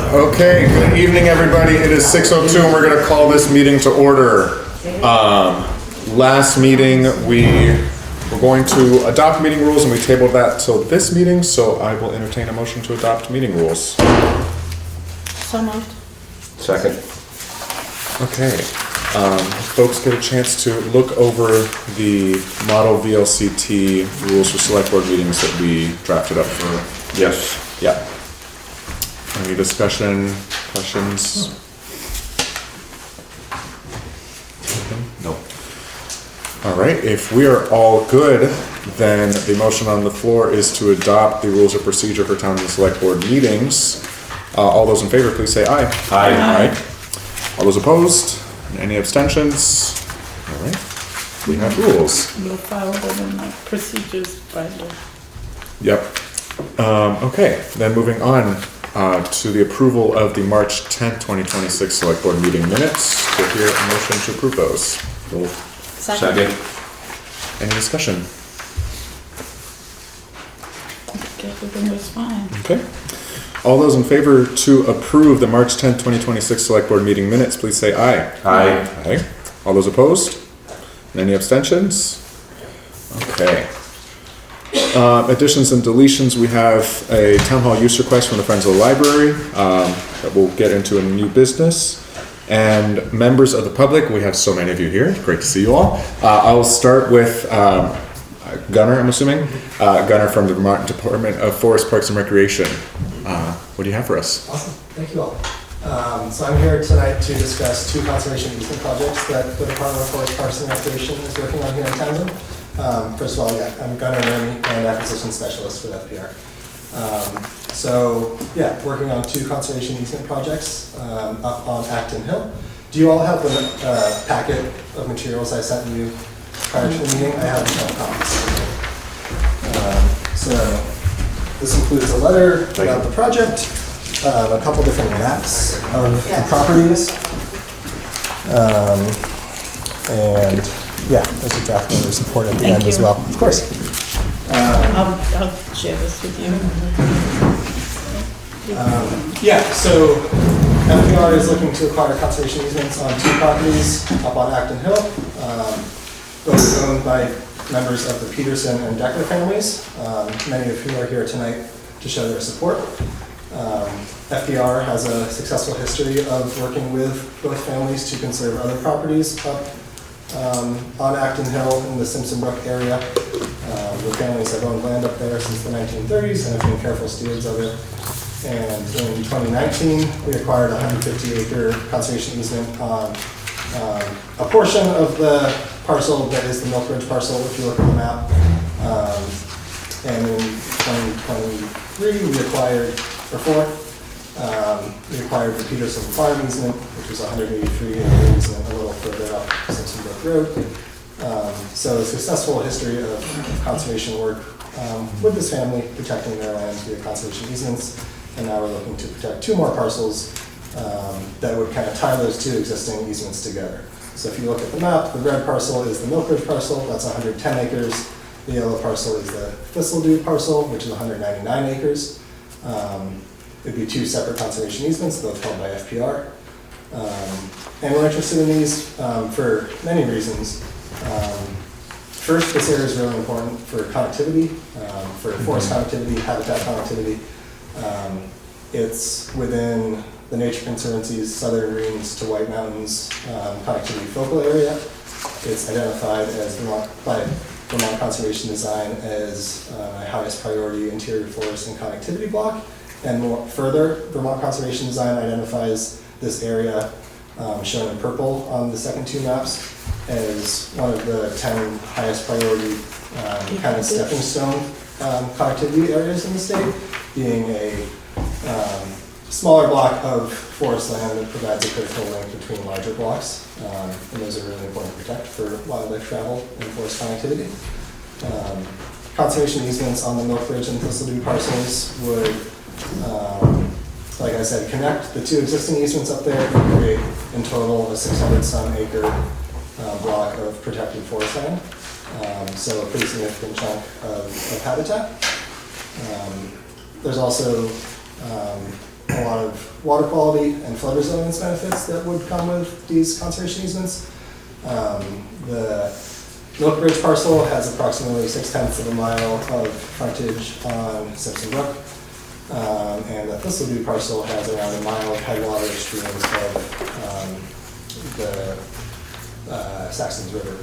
Okay, good evening, everybody. It is 6:02 and we're going to call this meeting to order. Last meeting, we were going to adopt meeting rules and we tabled that till this meeting, so I will entertain a motion to adopt meeting rules. So moved. Second. Okay, folks get a chance to look over the model VLCT rules for select board meetings that we drafted up for. Yes. Yeah. Any discussion, questions? No. All right, if we are all good, then the motion on the floor is to adopt the rules of procedure for Townshend Selectboard meetings. All those in favor, please say aye. Aye. Aye. All those opposed? Any abstentions? All right, we have rules. You'll follow them in my procedures binder. Yep. Okay, then moving on to the approval of the March 10th, 2026 Select Board meeting minutes. Do I hear a motion to approve those? Second. Any discussion? Everything was fine. Okay. All those in favor to approve the March 10th, 2026 Select Board meeting minutes, please say aye. Aye. Aye. All those opposed? And any abstentions? Okay. Additions and deletions, we have a town hall use request from the Friends of the Library that we'll get into in new business. And members of the public, we have so many of you here. Great to see you all. I'll start with Gunnar, I'm assuming. Gunnar from the Vermont Department of Forest, Parks and Recreation. What do you have for us? Awesome, thank you all. So I'm here tonight to discuss two conservation easement projects that the Department of Forest, Parks and Recreation is working on here in Townsend. First of all, yeah, I'm Gunnar Nurme and Acquisition Specialist for FPR. So yeah, working on two conservation easement projects up on Acton Hill. Do you all have the packet of materials I sent you prior to the meeting? I have 12 copies. So this includes a letter about the project, a couple different maps of the properties, and yeah, there's a draft letter of support at the end as well. Of course. I'll share this with you. Yeah, so FPR is looking to acquire conservation easements on two properties up on Acton Hill, both owned by members of the Peterson and Decker families, many of whom are here tonight to show their support. FPR has a successful history of working with both families to conserve other properties up on Acton Hill in the Simpson Brook area. The families have owned land up there since the 1930s and have been careful stewards of it. And in 2019, we acquired a 150-acre conservation easement on a portion of the parcel that is the Milk Ridge parcel, if you look at the map. And in 2023, we acquired the Peterson Farm easement, which was 183-acre easement a little further up Simpson Brook Road. So a successful history of conservation work with this family, protecting their land via conservation easements. And now we're looking to protect two more parcels that would kind of tie those two existing easements together. So if you look at the map, the red parcel is the Milk Ridge parcel, that's 110 acres. The yellow parcel is the Thistledew parcel, which is 199 acres. It'd be two separate conservation easements, both held by FPR. And we're interested in these for many reasons. First, this area is really important for connectivity, for forest connectivity, habitat connectivity. It's within the Nature Conservancy's Southern Greens to White Mountains connectivity focal area. It's identified as by Vermont Conservation Design as a highest priority interior forest and connectivity block. And more further, Vermont Conservation Design identifies this area shown in purple on the second two maps as one of the 10 highest priority kind of stepping stone connectivity areas in the state, being a smaller block of forest land that provides a critical link between larger blocks. And those are really important to protect for wildlife travel and forest connectivity. Conservation easements on the Milk Ridge and Thistledew parcels would, like I said, connect the two existing easements up there and create in total a 600-some acre block of protected forest land. So a pretty significant chunk of habitat. There's also a lot of water quality and flood resilience benefits that would come with these conservation easements. The Milk Bridge parcel has approximately 0.6 of a mile of frontage on Simpson Brook. And the Thistledew parcel has around a mile of headwater streams of the Saxons River.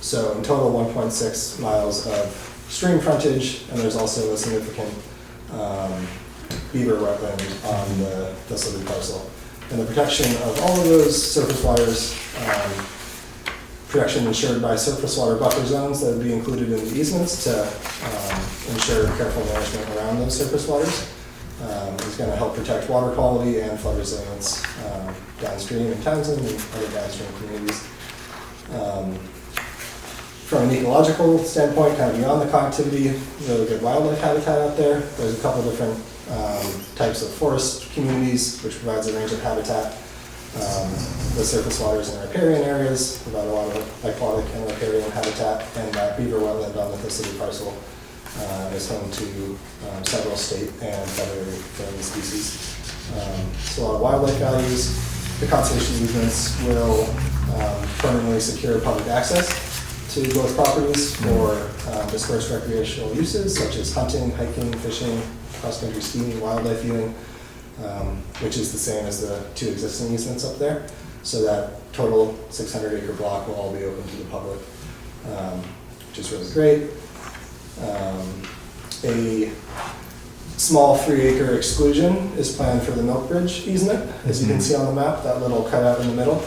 So in total, 1.6 miles of stream frontage, and there's also a significant beaver wetland on the Thistledew parcel. And the protection of all of those surface waters, protection ensured by surface water buffer zones that would be included in the easements to ensure careful management around those surface waters. Is going to help protect water quality and flood resilience downstream in Townshend and other downstream communities. From an ecological standpoint, kind of beyond the connectivity, really good wildlife habitat out there. There's a couple different types of forest communities, which provides a range of habitat. The surface waters and riparian areas provide a lot of aquatic and riparian habitat, and that beaver wetland on the Thistledew parcel is home to several state and federally friendly species. So a lot of wildlife values. The conservation easements will permanently secure public access to both properties for dispersed recreational uses such as hunting, hiking, fishing, cross-country skiing, wildlife viewing, which is the same as the 2 existing easements up there. So that total 600-acre block will all be open to the public, which is really great. A small 3-acre exclusion is planned for the Milk Bridge easement. As you can see on the map, that little cutout in the middle,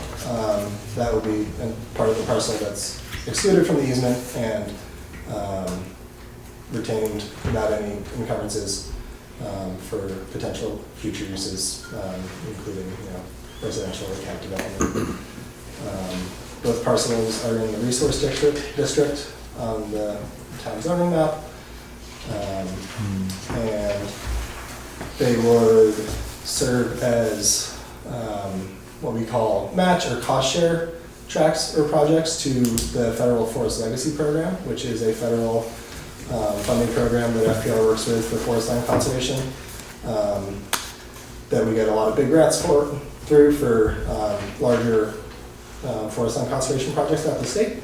that will be part of the parcel that's excluded from the easement and retained without any encumbrances for potential future uses, including residential or camp development. Both parcels are in the resource district on the town zoning map, and they would serve as what we call match or cost share tracts or projects to the Federal Forest Legacy Program, which is a federal funding program that FPR works with for forest land conservation, that we get a lot of big grants through for larger forest land conservation projects throughout the state.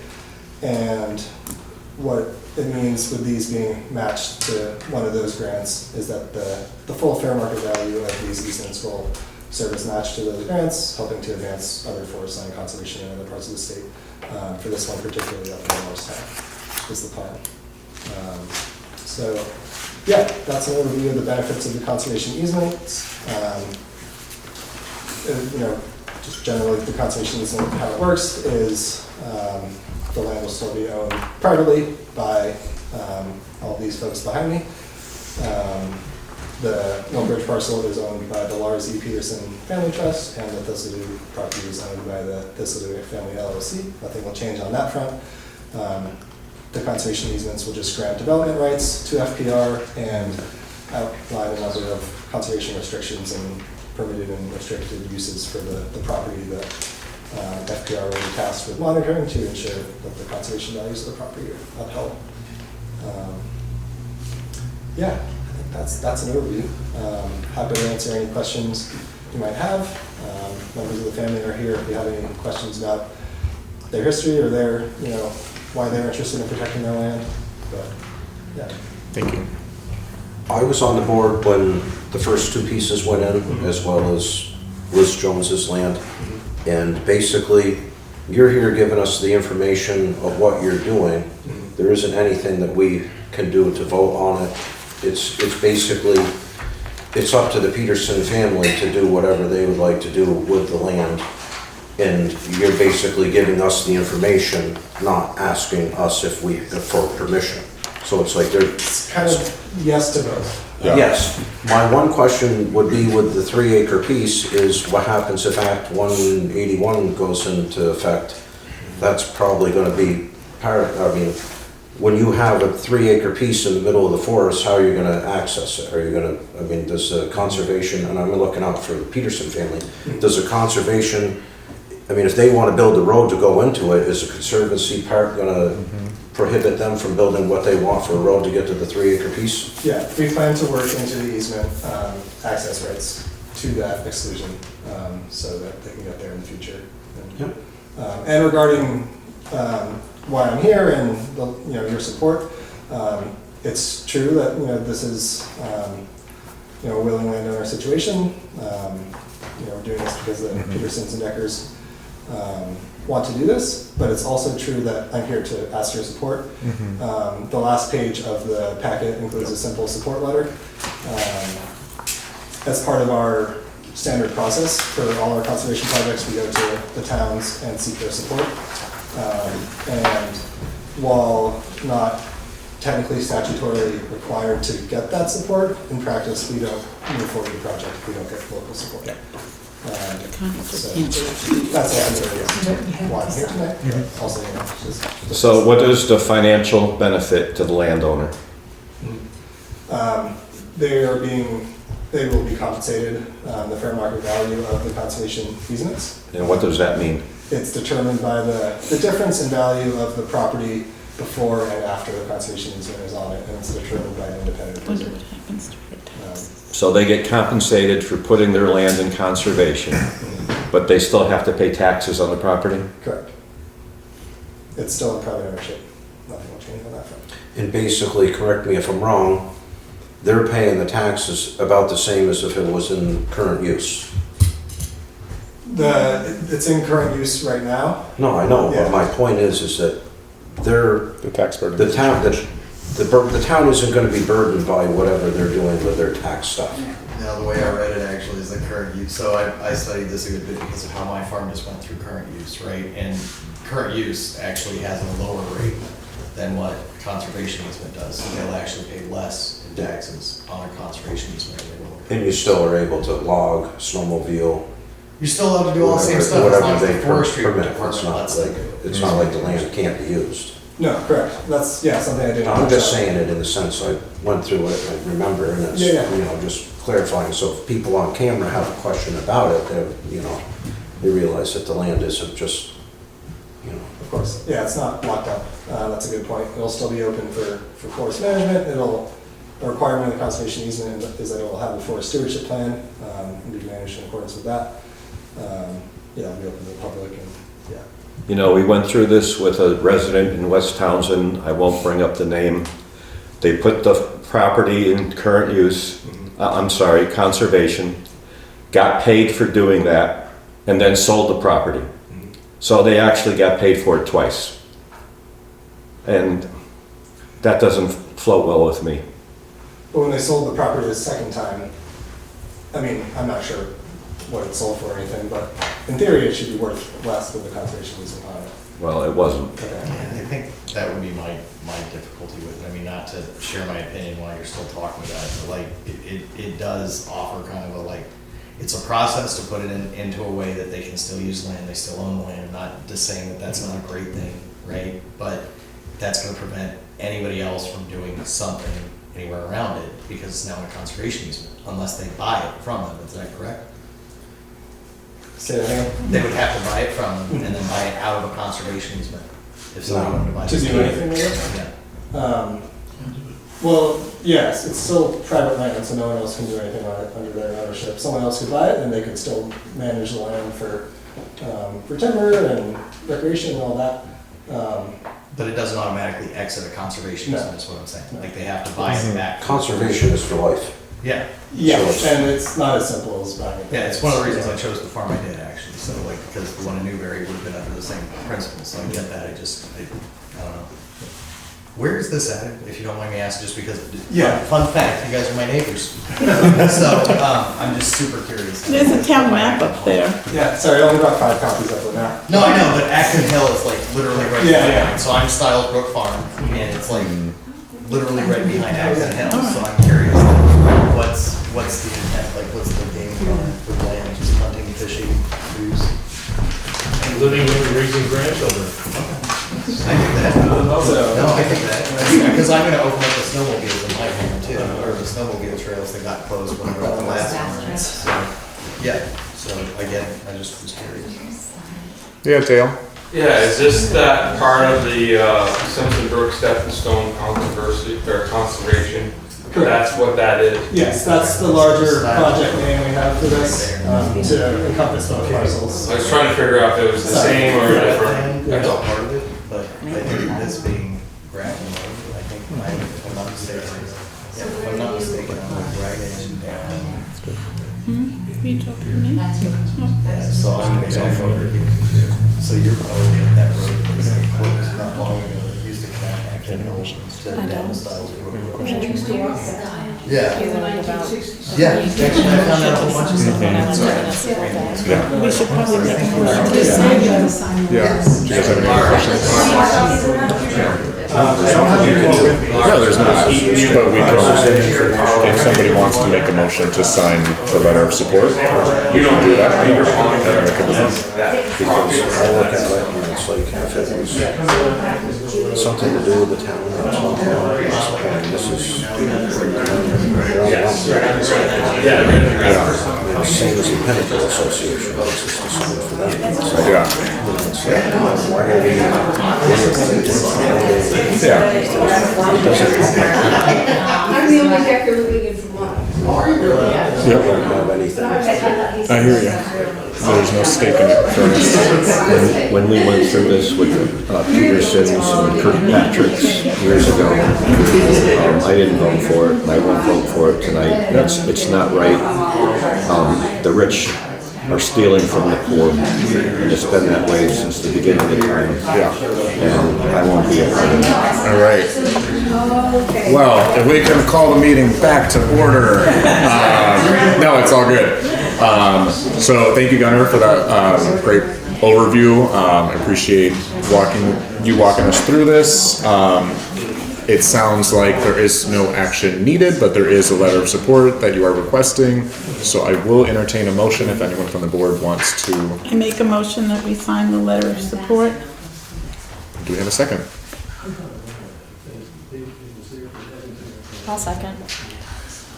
And what it means with these being matched to one of those grants is that the full fair market value of these easements will serve as match to those grants, helping to advance other forest land conservation in other parts of the state. For this one particularly up in Morristown is the plan. So yeah, that's an overview of the benefits of the conservation easements. Just generally the conservation easement, how it works is the land will still be owned privately by all these folks behind me. The Milk Bridge parcel is owned by the Lars E. Peterson Family Trust, and the Thistledew property is owned by the Thistledew Family LLC. Nothing will change on that front. The conservation easements will just grant development rights to FPR and outline a number of conservation restrictions and permitted and restricted uses for the property that FPR will be tasked with monitoring to ensure that the conservation values of the property are upheld. Yeah, I think that's an overview. Happy to answer any questions you might have. Members of the family are here if you have any questions about their history or their, why they're interested in protecting their land. But yeah. Thank you. I was on the board when the first 2 pieces went in, as well as Liz Jones's land. And basically, you're here giving us the information of what you're doing. There isn't anything that we can do to vote on it. It's basically, it's up to the Peterson family to do whatever they would like to do with the land. And you're basically giving us the information, not asking us for permission. So it's like It's kind of yes to both. Yeah. Yes. My one question would be with the 3-acre piece is what happens if Act 181 goes into effect? That's probably going to be when you have a 3-acre piece in the middle of the forest, how are you going to access it? Are you going to, does the conservation, and I'm looking out for the Peterson family, does the conservation, if they want to build a road to go into it, is the Conservancy Park going to prohibit them from building what they want for a road to get to the 3-acre piece? Yeah, we plan to work into the easement access rights to that exclusion, so that they can get there in the future. Yep. And regarding why I'm here and your support, it's true that this is a willing landowner situation. We're doing this because the Petersons and Deckers want to do this, but it's also true that I'm here to ask your support. The last page of the packet includes a simple support letter. As part of our standard process for all our conservation projects, we go to the towns and seek their support. And while not technically statutorily required to get that support, in practice we don't move forward with the project if we don't get local support. So that's why I'm here tonight. Also, just So what is the financial benefit to the landowner? They will be compensated the fair market value of the conservation easements. And what does that mean? It's determined by the difference in value of the property before and after the conservation easement is on it, and it's determined by an independent Wonder appraiser. what happens to the taxes. So they get compensated for putting their land in conservation, but they still have to pay taxes on the property? Correct. It's still in private ownership. Nothing will change on that front. And basically, correct me if I'm wrong, they're paying the taxes about the same as if it was in current use. It's in current use right now. No, I know, Yeah. but my point is that The tax burden. the town isn't gonna be burdened by whatever they're doing with their tax stuff. No, the way I read it actually is the current use. So I studied this a good bit because of how my farm just went through current use, right? And current use actually has a lower rate than what conservation easement does. So they'll actually pay less in taxes on a conservation easement than they will. And you still are able to log, snowmobile, You're still allowed to do all the same stuff as whatever long as they the forestry permit. department lets them do it. It's not like the land can't be used. No, correct. That's, something I did. I'm just saying it in the sense I went through it, I remember, and it's, Yeah. just clarifying. So if people on camera have a question about it, they realize that the land isn't just, Of course. Yeah, it's not locked up. That's a good point. It'll still be open for forest management. A requirement of the conservation easement is that it will have a forest stewardship plan, and be managed in accordance with that. It'll be open to the public and, We went through this with a resident in West Townsend, I won't bring up the name. They put the property in current use, conservation, got paid for doing that, and then sold the property. So they actually got paid for it twice. And that doesn't float well with me. But when they sold the property the second time, I'm not sure what it sold for or anything, but in theory, it should be worth less with the conservation easement on it. Well, it wasn't. Okay. Yeah, I think that would be my difficulty with it. Not to share my opinion while you're still talking about it, but it does offer kind of it's a process to put it into a way that they can still use land, they still own the land. I'm not just saying that that's not a great thing, right? But that's gonna prevent anybody else from doing something anywhere around it because it's now a conservation easement, unless they buy it from them. Is that correct? Say that again? They would have to buy it from them and then buy it out of a conservation easement if somebody wanted to buy it. To do anything with it? Yeah. Well, yes, it's still private land, so no one else can do anything on it under their ownership. Someone else could buy it, and they could still manage the land for timber and recreation and all that. But it doesn't automatically exit a conservation No. easement, is what I'm saying. No. Like they have to buy it back. conservation is for life. Yeah. Yeah, So and it's not as simple as buying it. Yeah, it's one of the reasons I chose the farm I did actually. So because the one in Newberry would have been under the same principles. So I get that. I don't know. Where is this at, if you don't mind me asking, just because, fun fact, you guys are my neighbors. So, I'm just super curious. There's a town map up there. Yeah, sorry, I only brought 5 copies of it now. No, I know, but Acton Hill is literally right Yeah, behind yeah. it. So I'm Stiles Brook Farm, and it's literally right behind Acton Hill. So I'm curious, what's the intent, what's the game plan with land, just hunting, fishing, cruise? And living and raising grandchildren. I do that. Also, No, I think that, because I'm gonna open up the snowmobiles in my home too, or the snowmobile trails that got closed when I got the last one. So, yeah, so again, I just was curious. Yeah, Dale. Yeah, is this that part of the Simpson Brook Step and Stone controversy or conservation? That's what that is? Yes, that's the larger project name we have for this, to encompass both parcels. I was trying to figure out if it was the same or different. That's all part of it, but I think this being gravel road, I think, if I'm not mistaken, if I'm not mistaken, I'm dragging down. You talking to me? Yeah, so I'm maybe I so you're probably at that road, it's like, not long ago, that used to connect Acton Hill to down the style of the road. Yeah. Yeah, actually, I found out a whole bunch of stuff. Yeah. We should probably make a motion to sign it. Yeah. Do you guys have any more questions? No, there's not. But we can, if somebody wants to make a motion to sign the letter of support, you don't do that. Because I look at it and it's like, if it was something to do with the town or something, this is. The same as the Pinnacle Association, it's just the same for them. It's like, Yeah. it's like, why are we? Yeah. I'm the only Decker living in Vermont. Yep. Don't have anything. I hear you. There's no stake in it for us. When we went through this with Peterson's and Kirkpatrick's years ago, I didn't vote for it, and I won't vote for it tonight. It's not right. The rich are stealing from the poor, and it's been that way since the beginning of time. Yeah. And I won't be a part of that. All right. Well, if we can call the meeting back to order. No, it's all good. So thank you, Gunnar, for that great overview. I appreciate you walking us through this. It sounds like there is no action needed, but there is a letter of support that you are requesting. So I will entertain a motion if anyone from the board wants to. I make a motion that we sign the letter of support. Do we have a second? I'll second.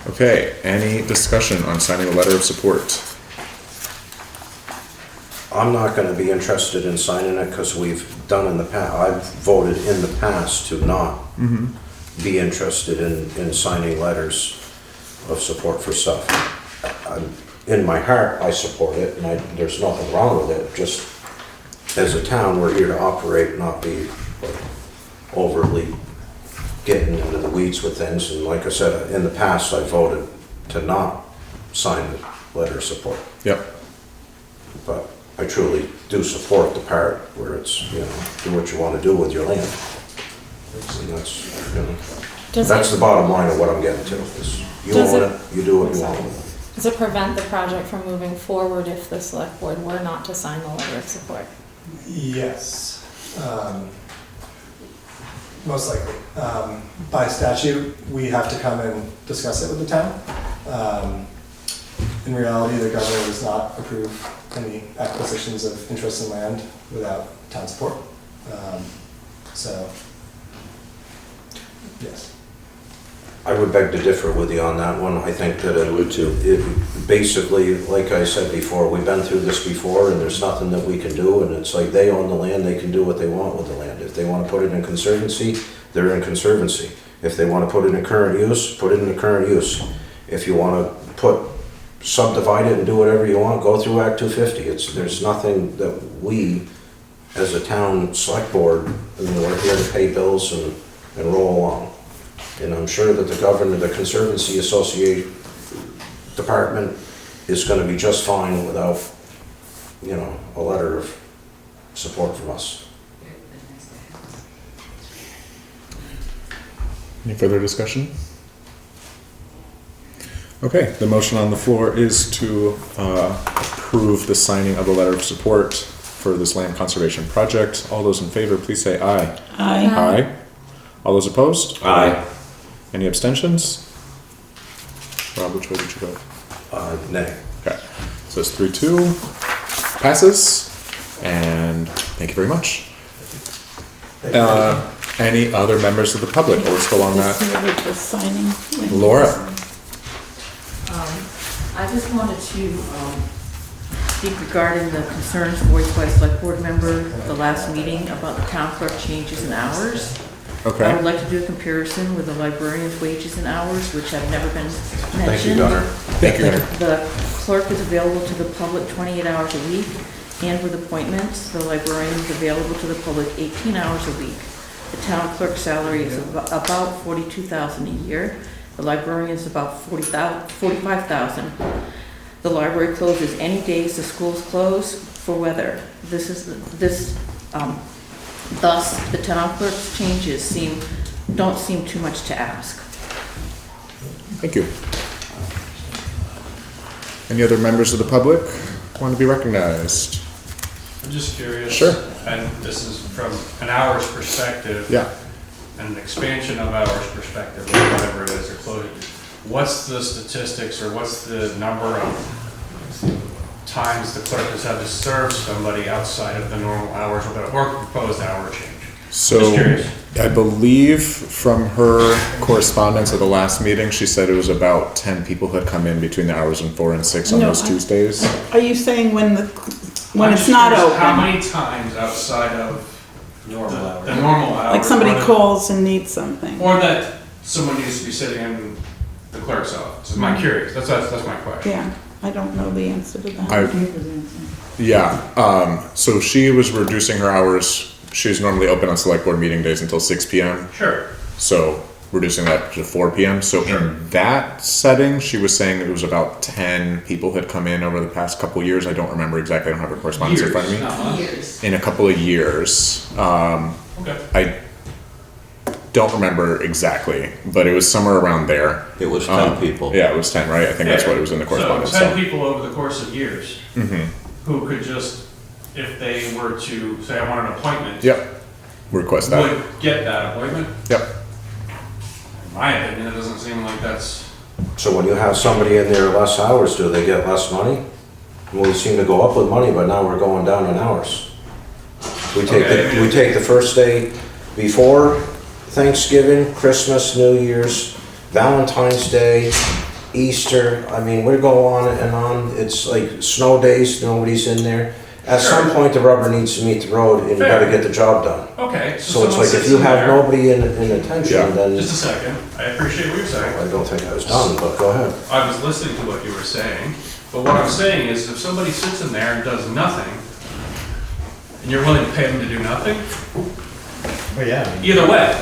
Okay, any discussion on signing a letter of support? I'm not gonna be interested in signing it because we've done in the past, I've voted in the past to not be interested in signing letters of support for stuff. In my heart, I support it, and there's nothing wrong with it, just as a town, we're here to operate, not be overly getting into the weeds with things, and like I said, in the past, I voted to not sign the letter of support. Yep. But I truly do support the part where it's, you know, do what you want to do with your land. And that's, you know, that's the bottom line of what I'm getting to, is you own it, you do what you want with it. Does it prevent the project from moving forward if the select board were not to sign the letter of support? Yes, most likely. By statute, we have to come and discuss it with the town. In reality, the governor does not approve any acquisitions of interest in land without town support. So, yes. I would beg to differ with you on that one. I think that it would too. Basically, like I said before, we've been through this before and there's nothing that we can do, and it's like they own the land, they can do what they want with the land. If they want to put it in conservancy, they're in conservancy. If they want to put it in current use, put it in the current use. If you want to subdivide it and do whatever you want, go through Act 250. There's nothing that we, as a town select board, I mean, we're here to pay bills and roll along. And I'm sure that the governor, the Conservancy Associate Department is going to be just fine without, you know, a letter of support from us. Any further discussion? Okay, the motion on the floor is to approve the signing of a letter of support for this land conservation project. All those in favor, please say aye. Aye. Aye. All those opposed? Aye. Any abstentions? Rob, which way did you vote? Nay. Okay, so it's 3-2, passes, and thank you very much. Any other members of the public, or we're still on that? Just signing. Laura? I just wanted to speak regarding the concerns voiced by a select board member at the last meeting about the town clerk changes in hours. I would Okay, like to do a comparison with the librarian's wages and hours, which have never been mentioned. Thank you, Gunnar. thank you, Gunnar. The clerk is available to the public 28 hours a week, and with appointments, the librarian is available to the public 18 hours a week. The town clerk's salary is about $42,000 a year. The librarian is about $45,000. The library closes any days the schools close for weather. Thus, the town clerk's changes don't seem too much to ask. Thank you. Any other members of the public want to be recognized? I'm just curious. Sure. And this is from an hours perspective. Yeah. An expansion of hours perspective, or whatever it is, or closure. What's the statistics, or what's the number of times the clerk has had to serve somebody outside of the normal hours or proposed hour change? So, Just curious. I believe from her correspondence at the last meeting, she said it was about 10 people who had come in between the hours of 4 and 6 on No, those Tuesdays. Are you saying when I'm it's just not curious, open? How many times outside of Normal hours. the normal hours? Like somebody or the- calls and needs something? Or that someone needs to be sitting in the clerk's office? Am I curious? That's my question. Yeah, I don't know the answer to that. So she was reducing her hours. She's normally open on select board meeting days until 6 p.m. Sure. So reducing that to 4 p.m. So in that setting, she was saying it was about 10 people had come in over the past couple of years. I don't remember exactly. I don't have her correspondence in front of me. Not months. In a couple of years. Okay. I don't remember exactly, but it was somewhere around there. It was 10 people. Yeah, it was 10, right? I think that's what it was in the correspondence. So 10 people over the course of years Mhm. who could just, if they were to say, I want an appointment, Yep. Request that. would get that appointment. Yep. In my opinion, it doesn't seem like that's. So when you have somebody in there less hours, do they get less money? Well, we seem to go up with money, but now we're going down in hours. We take the first day before Thanksgiving, Christmas, New Year's, Valentine's Day, Easter. I mean, we go on and on. It's like snow days, nobody's in there. At some point, the rubber needs to meet the road, and you gotta get the job done. Okay. So it's someone like if sits you in have there- nobody in attention, then Just a second. I appreciate what you're saying. I don't think I was done, but go ahead. I was listening to what you were saying, but what I'm saying is if somebody sits in there and does nothing, and you're willing to pay them to do nothing, But yeah, either way.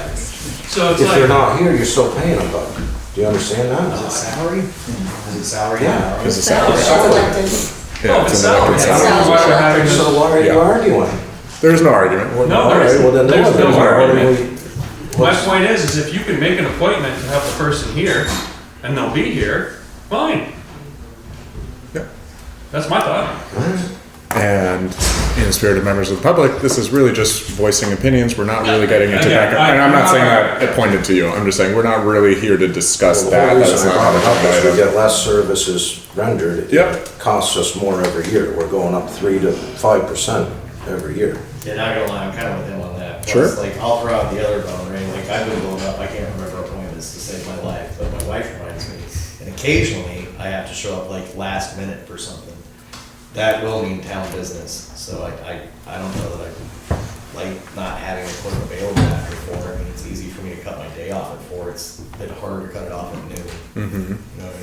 So it's If they're like, not here, you're still paying them, though. Do you understand is that? it salary? Is it salary? Yeah. It's a salary. oh, it's an salary. elected That's salary. why we're having this. So why are you Yeah. arguing? There's no argument. No, All there right, isn't. well, then There's no what are argument. we- My point is if you can make an appointment to have the person here, and they'll be here, fine. Yeah. That's my thought. And in the spirit of members of the public, this is really just voicing opinions. We're not really getting into Again, that. And I'm not saying I- that pointed to you. I'm just saying we're not really here to discuss Well, that. the That's reason not I how brought it up the is we agenda. get less services rendered. Yep. It costs us more every year. We're going up 3 to 5% every year. Yeah, not gonna lie, I'm kind of with him on that. Sure. Plus, like, I'll throw out the other bone, right? Like, I've been going up, I can't remember appointments to save my life, but my wife reminds me. And occasionally, I have to show up like last minute for something. That will mean town business, so I don't know that I like not having a clerk available after 4. I mean, it's easy for me to cut my day off at 4. It's a bit harder to cut it off at noon. Mhm. You know what I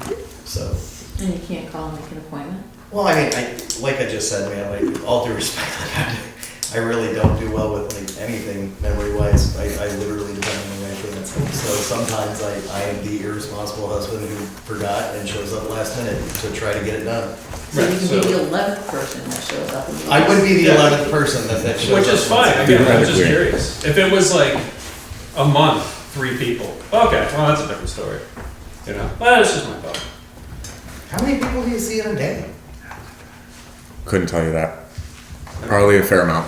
mean? So. And you can't call and make an appointment? Well, I mean, like I just said, man, like, all due respect, like, I really don't do well with like anything memory-wise. I literally depend on my wife for that. So sometimes I am the irresponsible husband who forgot and shows up last minute to try to get it done. So you Right, can so- be the 11th person that shows up. and- I would be the 11th person that shows up. Which is fine, again, I'm just Theoretically. curious. If it was like a month, 3 people, okay, well, that's a different story. You know, well, that's just my thought. How many people do you see in a day? Couldn't tell you that. Probably a fair amount.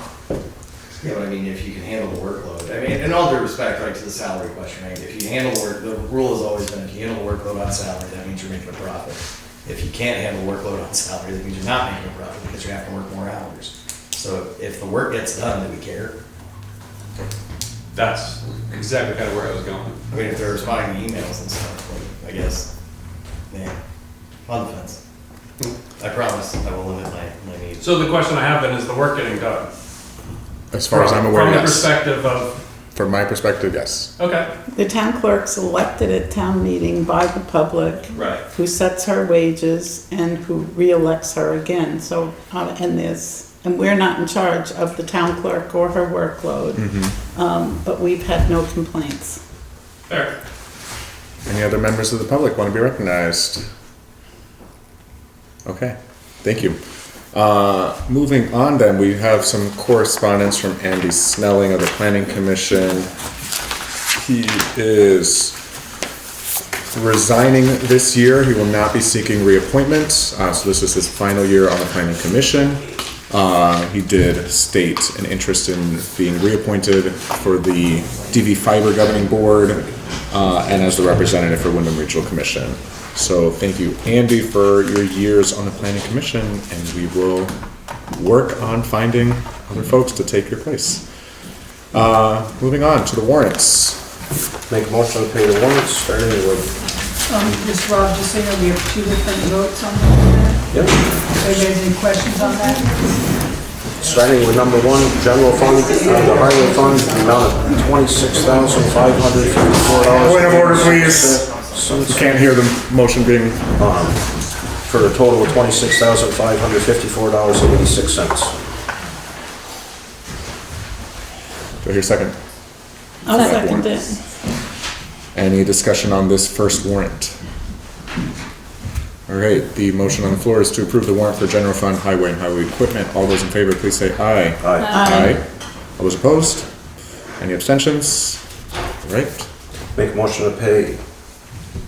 Yeah, but I mean, if you can handle the workload, I mean, in all due respect, right, to the salary question, right? If you handle work, the rule has always been, if you handle the workload on salary, that means you're making a profit. If you can't handle workload on salary, that means you're not making a profit because you have to work more hours. So if the work gets done, do we care? That's exactly kind of where I was going. I mean, if they're responding to emails and stuff, like, I guess, yeah, on the fence. I promise I will limit my needs. So the question I have then, is the work getting done? As far as I'm aware, From the yes. perspective of, From my perspective, yes. okay. The town clerk's elected at town meeting by the public, Right. who sets her wages and who re-elects her again. So, and we're not in charge of the town clerk or her workload, but we've had no complaints. Fair. Any other members of the public want to be recognized? Okay, thank you. Moving on then, we have some correspondence from Andy Snelling of the Planning Commission. He is resigning this year. He will not be seeking reappointment. So this is his final year on the Planning Commission. He did state an interest in being reappointed for the DV Fiber Governing Board and as the representative for Wyndham Regional Commission. So thank you, Andy, for your years on the Planning Commission, and we will work on finding other folks to take your place. Moving on to the warrants. Make a motion to pay the warrants, starting with, Just Rob, just so you know, we have two different votes on that. yep, Anybody has any questions on that? starting with number 1, general fund, the highway fund, the amount of $26,554. Point of order, please. You can't hear the motion being... For a total of $26,554.86. Do I hear a second? I'll second it. Any discussion on this first warrant? All right, the motion on the floor is to approve the warrant for general fund, highway, and highway equipment. All those in favor, please say aye. Aye. Aye. All those opposed? Any abstentions? All right. Make a motion to pay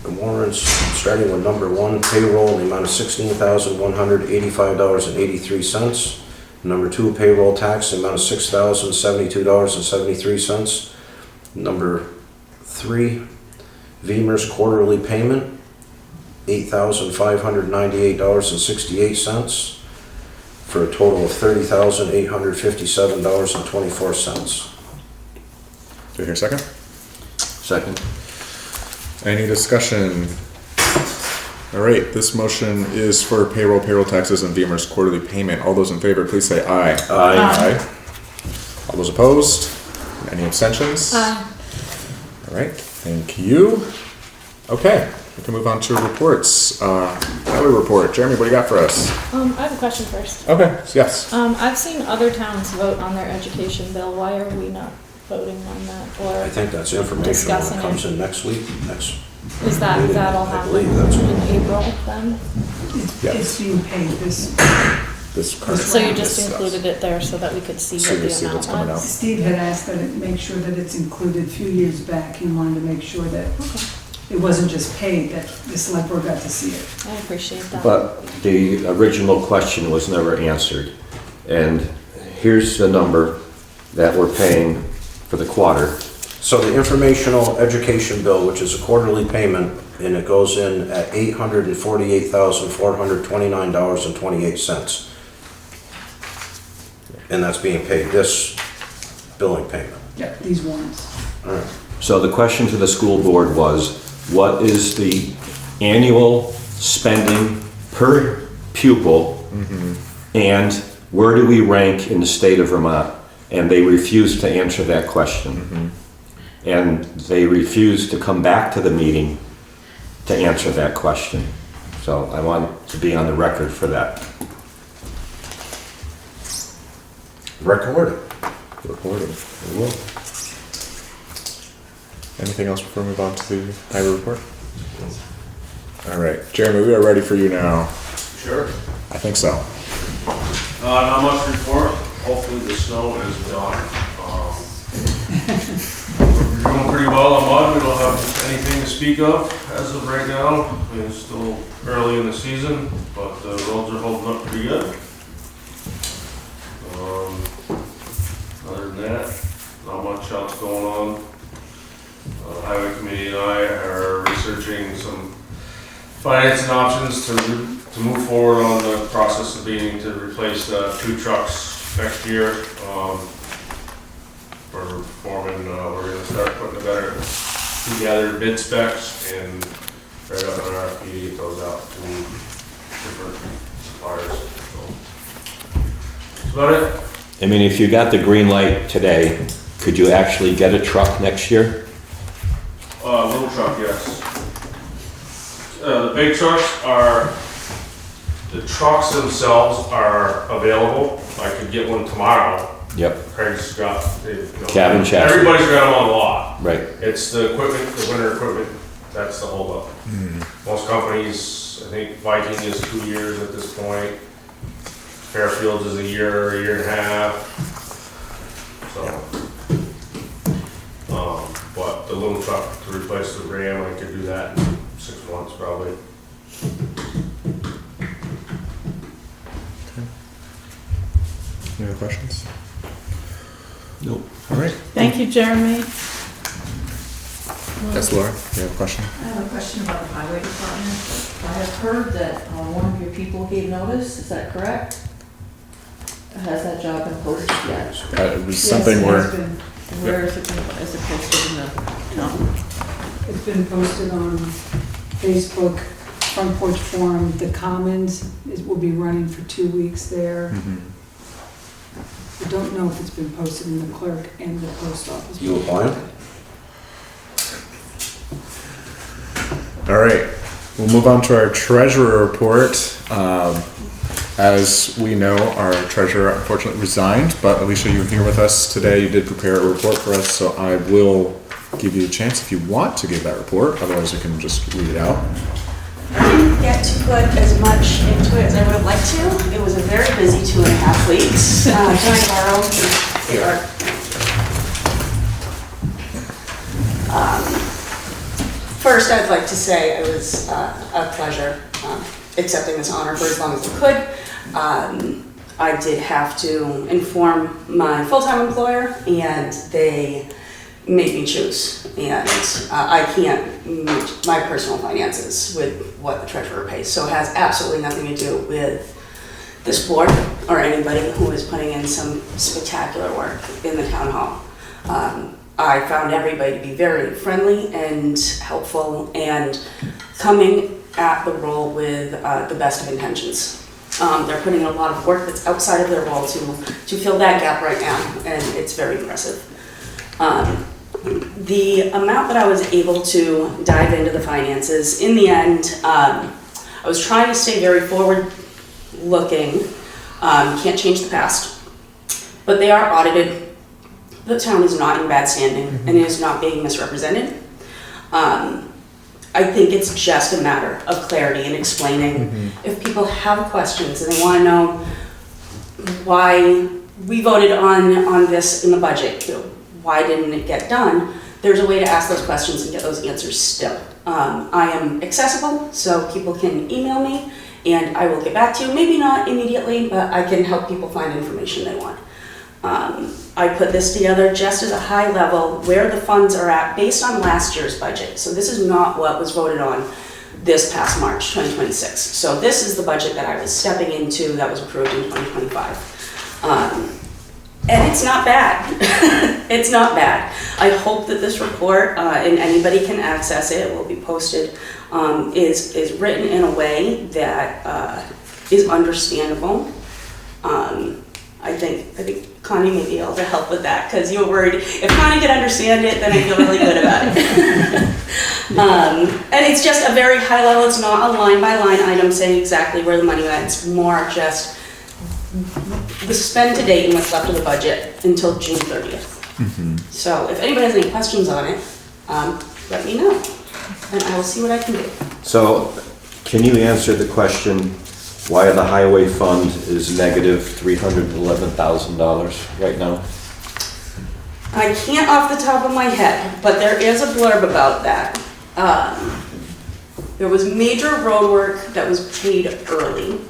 the warrants, starting with number 1, payroll, in the amount of $16,185.83. Number 2, payroll tax, in the amount of $6,072.73. Number 3, Veemer's quarterly payment, $8,598.68, for a total of $30,857.24. Do I hear a second? Second. Any discussion? All right, this motion is for payroll taxes, and Beamer's quarterly payment. All those in favor, please say aye. Aye. All those opposed? Any abstentions? Aye. All right, thank you. Okay, we can move on to reports. Highway report. Jeremy, what do you got for us? I have a question first. Okay, yes. I've seen other towns vote on their education bill. Why are we not voting on that? I Or think that's information Discussing that comes it. in next week, is that'll I happen believe that's in April then? Yes. It's being paid this. This current. So you just this, included it there so that we could see So what we the see what's amount coming was? out. Steve had asked that it make sure that it's included a few years back. He wanted to make sure that it wasn't just paid, that the select board got to see it. I appreciate that. But the original question was never answered. And here's the number that we're paying for the quarter. So the informational education bill, which is a quarterly payment, and it goes in at $848,429.28. And that's being paid this billing payment. Yeah, these warrants. All right. So the question to the school board was, what is the annual spending per pupil? And where do we rank in the state of Vermont? And they refused to answer that question. And they refused to come back to the meeting to answer that question. So I want to be on the record for that. Record it. Recorded. We will. Anything else before we move on to the highway report? All right, Jeremy, we are ready for you now. Sure. I think so. Not much report. Hopefully the snow is done. We're doing pretty well on mud. We don't have anything to speak of as of right now. It's still early in the season, but the roads are holding up pretty good. Other than that, not much else going on. Highway Committee and I are researching some financing options to move forward on the process of being to replace the 2 trucks next year. We're forming, we're gonna start putting together bid specs and write up an RFP, get those out to different expires. So. That's about it. I mean, if you got the green light today, could you actually get a truck next year? Little truck, yes. The big trucks are, the trucks themselves are available. I could get one tomorrow. Yep. Craig's got, Cabin chassis. everybody's got them on the lot. Right. It's the equipment, the winter equipment, that's the holdup. Most companies, I think Viking is 2 years at this point. Fairfields is a year and a half. So, but the little truck to replace the Ram, I could do that in 6 months probably. Any other questions? Nope. All right. Thank you, Jeremy. Yes, Laura, you have a question? I have a question about the highway department. I have heard that one of your people gave notice, is that correct? Has that job been posted yet? It was something where, Where is it posted in the town? It's been posted on Facebook, Front Porch Forum, the Commons. It will be running for 2 weeks there. I don't know if it's been posted in the clerk and the post office. You applying? all right, we'll move on to our treasurer report. As we know, our treasurer unfortunately resigned, but Alicia, you're here with us today. You did prepare a report for us, so I will give you a chance if you want to give that report. Otherwise, I can just read it out. I didn't get to put as much into it as I would have liked to. It was a very busy 2.5 weeks. Can I borrow your? First, I'd like to say it was a pleasure accepting this honor for as long as I could. I did have to inform my full-time employer, and they made me choose. And I can't meet my personal finances with what the treasurer pays. So it has absolutely nothing to do with this board or anybody who is putting in some spectacular work in the town hall. I found everybody to be very friendly and helpful and coming at the role with the best of intentions. They're putting in a lot of work that's outside of their role to fill that gap right now, and it's very impressive. The amount that I was able to dive into the finances, in the end, I was trying to stay very forward-looking. Can't change the past, but they are audited. The town is not in bad standing and is not being misrepresented. I think it's just a matter of clarity and explaining. If people have questions and they want to know why we voted on this in the budget, why didn't it get done, there's a way to ask those questions and get those answers still. I am accessible, so people can email me and I will get back to you. Maybe not immediately, but I can help people find information they want. I put this together just as a high level where the funds are at based on last year's budget. So this is not what was voted on this past March 2026. So this is the budget that I was stepping into that was approved in 2025. And it's not bad. It's not bad. I hope that this report, and anybody can access it, it will be posted, is written in a way that is understandable. I think Connie may be able to help with that, because you were worried if Connie could understand it, then I feel really good about it. And it's just a very high level. It's not a line by line item saying exactly where the money went. It's more just the spend to date and what's left of the budget until June 30th. So if anybody has any questions on it, let me know, and I will see what I can do. So, can you answer the question why the highway fund is negative $311,000 right now? I can't off the top of my head, but there is a blurb about that. There was major road work that was paid early.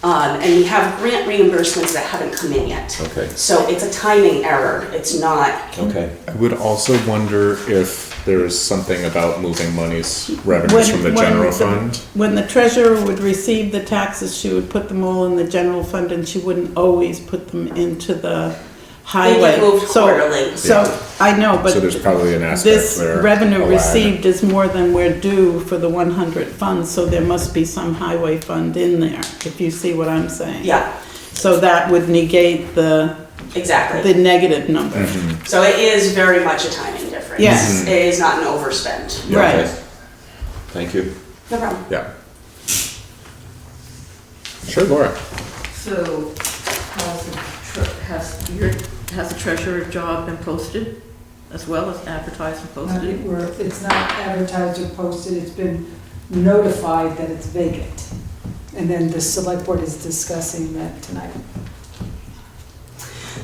And we have grant reimbursements that haven't come in yet. Okay. So it's a timing error. It's not. Okay. I would also wonder if there is something about moving monies, revenues from the general fund. When the treasurer would receive the taxes, she would put them all in the general fund and she wouldn't always put them into the highway. They get moved quarterly. So I know, but So there's probably an aspect this there. revenue a lag. received is more than we're due for the 100 funds, so there must be some highway fund in there, if you see what I'm saying. Yeah, So that would negate the exactly. negative number. Mm-hmm. So it is very much a timing difference. Yes. It is not an overspend. Yeah, Right. okay. Thank you. No problem. Yeah. Sure, Laura. So has the treasurer's job been posted as well as advertised and posted? It's not advertised or posted, it's been notified that it's vacant. And then the select board is discussing that tonight.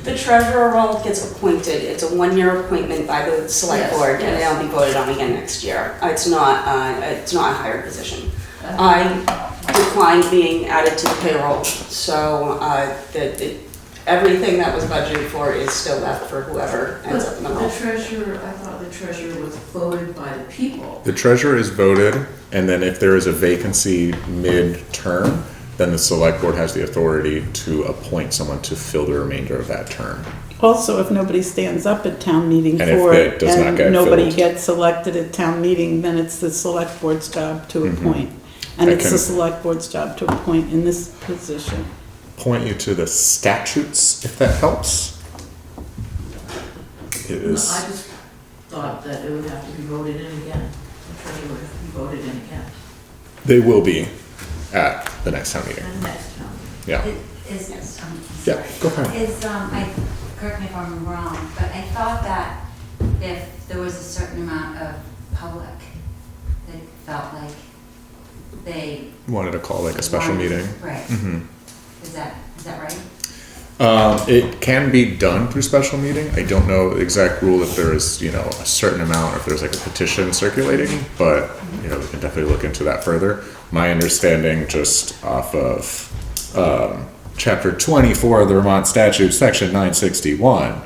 The treasurer role gets appointed. It's a one-year appointment by the select Yes, board, and yes. it'll be voted on again next year. It's not a higher position. I declined being added to the payroll, so everything that was budgeted for is still left for whoever ends up in the role. The treasurer, I thought the treasurer was voted by the people. The treasurer is voted, and then if there is a vacancy mid-term, then the select board has the authority to appoint someone to fill the remainder of that term. Also, if nobody stands up at town meeting And if for it it, does not get and nobody filled. gets elected at town meeting, then it's the select board's job to appoint. And I it's the can- select board's job to appoint in this position. Point you to the statutes, if that helps. It No, I is, just thought that it would have to be voted in again. The treasurer would have to be voted in again. they will be at the next town meeting. And next time. Yeah. Is, Yeah, go ahead. correct me if I'm wrong, but I thought that if there was a certain amount of public that felt like they. Wanted to call like a special meeting. Right. Mhm. Is that right? It can be done through special meeting. I don't know the exact rule if there is, a certain amount, or if there's like a petition circulating, but, we can definitely look into that further. My understanding, just off of, chapter 24 of the Vermont statute, section 961,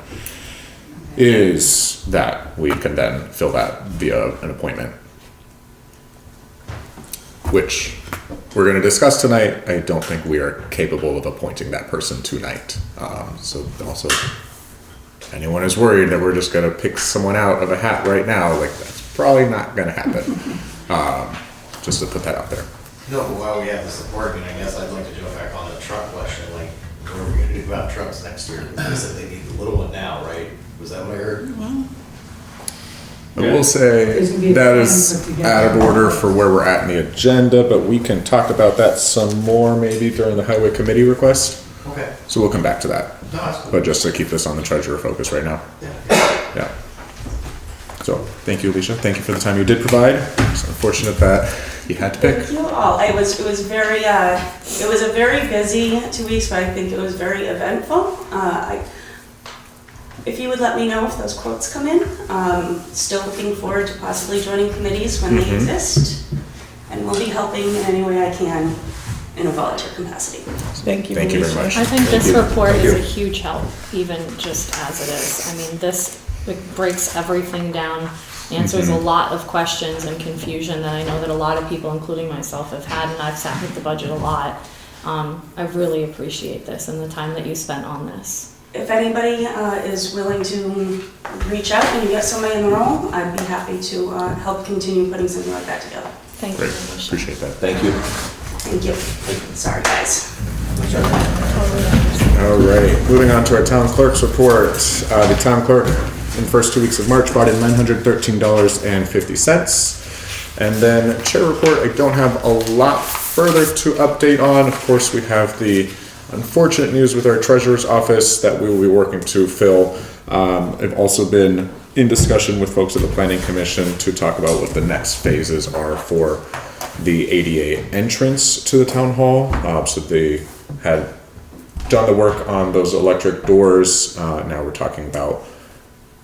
is that we can then fill that via an appointment. Which we're going to discuss tonight. I don't think we are capable of appointing that person tonight. So also, anyone is worried that we're just going to pick someone out of a hat right now, like that's probably not going to happen. Just to put that out there. No, while we have the support, I guess I'd like to jump back on the truck question, like, what are we gonna do about trucks next year? They said they need the little one now, right? Was that what I heard? I will say There's gonna be a that plan is put together. out of order for where we're at in the agenda, but we can talk about that some more maybe during the highway committee request. Okay. So we'll come back to that. No, that's cool. But just to keep this on the treasurer focus right now. Yeah. So, thank you, Alicia. Thank you for the time you did provide. It's unfortunate that you had to pick. Thank you all. It was a very busy 2 weeks, but I think it was very eventful. If you would let me know if those quotes come in, still looking forward to possibly joining committees when they exist, and will be helping in any way I can in a volunteer capacity. Thank you, Thank you very Alicia. much. I think Thank this you. report Thank is you. a huge help, even just as it is. I mean, this breaks everything down, answers a lot of questions and confusion that I know that a lot of people, including myself, have had, and I've sat with the budget a lot. I really appreciate this and the time that you spent on this. If anybody is willing to reach out and you get somebody in the role, I'd be happy to help continue putting something like that together. Thank you. Great, Alicia. appreciate that. Thank you. Thank you. Sorry, guys. Totally understand. All right, moving on to our town clerk's report. The town clerk in the first 2 weeks of March brought in $913.50. And then chair report, I don't have a lot further to update on. Of course, we have the unfortunate news with our treasurer's office that we will be working to fill. I've also been in discussion with folks at the planning commission to talk about what the next phases are for the ADA entrance to the town hall. So they had done the work on those electric doors. Now we're talking about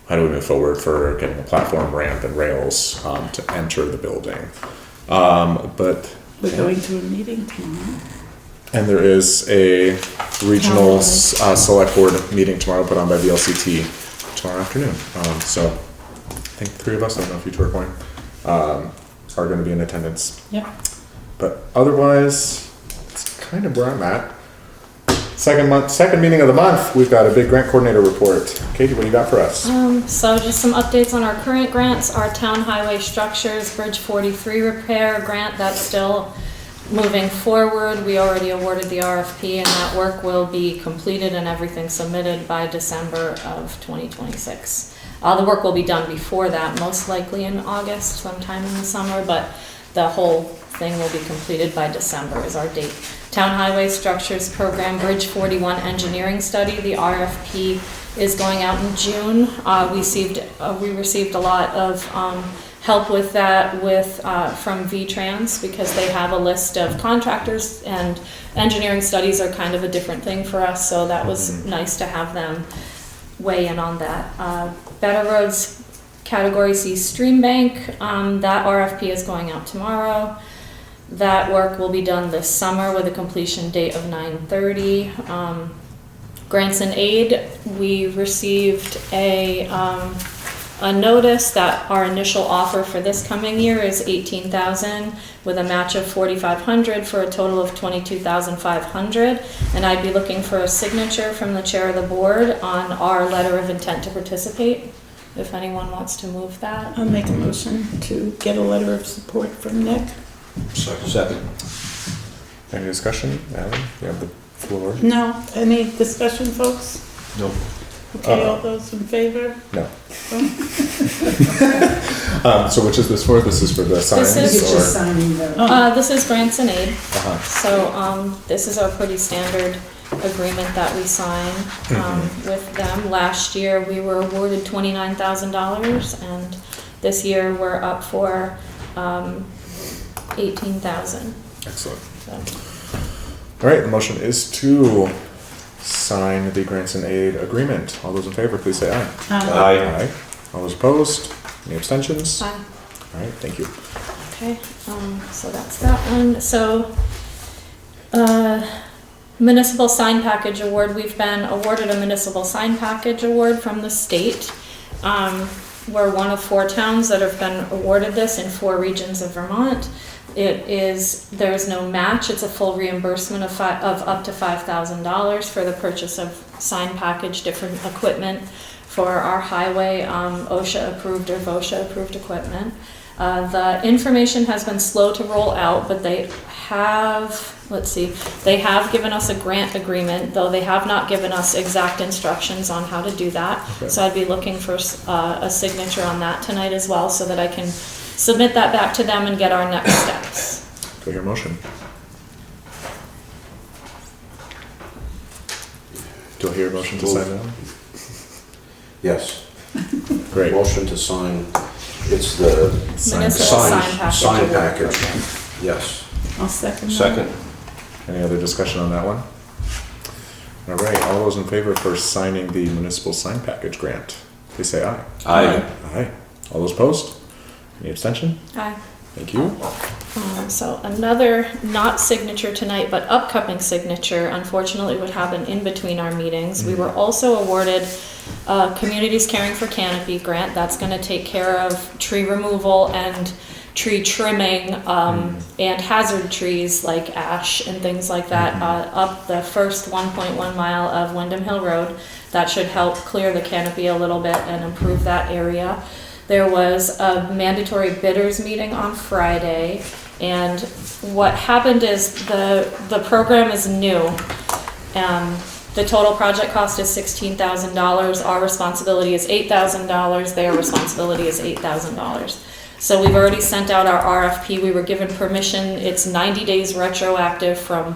how do we move forward for getting a platform, ramp, and rails to enter the building. But We're going to a meeting tomorrow. and there is a regional select board meeting tomorrow put on by VLCT tomorrow afternoon. So I think 3 of us, I don't know if you two are going, are going to be in attendance. Yep. But otherwise, it's kind of where I'm at. Second meeting of the month, we've got a big grant coordinator report. Katie, what do you got for us? So just some updates on our current grants, our town highway structures, Bridge 43 repair grant, that's still moving forward. We already awarded the RFP and that work will be completed and everything submitted by December of 2026. The work will be done before that, most likely in August, sometime in the summer, but the whole thing will be completed by December is our date. Town Highway Structures Program, Bridge 41 Engineering Study, the RFP is going out in June. We received a lot of help with that from V-Trans because they have a list of contractors and engineering studies are kind of a different thing for us, so that was nice to have them weigh in on that. Better Roads Category C Stream Bank, that RFP is going out tomorrow. That work will be done this summer with a completion date of 9/30. Grants and aid, we received a notice that our initial offer for this coming year is $18,000 with a match of $4,500 for a total of $22,500. And I'd be looking for a signature from the chair of the board on our letter of intent to participate, if anyone wants to move that. I'll make a motion to get a letter of support from Nick. Second. Any discussion? Alan, you have the floor. No, any discussion, folks? No. Okay, all those in favor? No. So which is this for? This is for the signs? This is It's just signing the. This is grants and aid. Uh-huh. So, this is our pretty standard agreement that we sign, with them. Last year, we were awarded $29,000 and this year we're up for, 18,000. Excellent. So, All right, the motion is to sign the grants and aid agreement. All those in favor, please say aye. Aye. All those opposed? Any abstentions? aye. All right, thank you. Okay, so that's that one. So, municipal sign package award, we've been awarded a municipal sign package award from the state. We're one of 4 towns that have been awarded this in 4 regions of Vermont. There is no match, it's a full reimbursement of up to $5,000 for the purchase of sign package, different equipment for our highway, OSHA approved or VOSHA approved equipment. The information has been slow to roll out, but they have given us a grant agreement, though they have not given us exact instructions on how to do that. Okay. So I'd be looking for a signature on that tonight as well, so that I can submit that back to them and get our next steps. Do I hear a motion? Do I hear a motion to sign that? Yes. Great. Motion to sign, it's the Municipal sign package. Yes. I'll second that. Second. Any other discussion on that one? All right, all those in favor for signing the municipal sign package grant, please say aye. Aye. Aye. All those opposed? Any abstention? Aye. Thank you. So another, not signature tonight, but upcoming signature, unfortunately would happen in between our meetings. We were also awarded a Communities Caring for Canopy grant. That's gonna take care of tree removal and tree trimming, and hazard trees like ash and things like that, up the first 1.1 mile of Wyndham Hill Road. That should help clear the canopy a little bit and improve that area. There was a mandatory bidders meeting on Friday, and what happened is the program is new. The total project cost is $16,000. Our responsibility is $8,000. Their responsibility is $8,000. So we've already sent out our RFP. We were given permission. It's 90 days retroactive from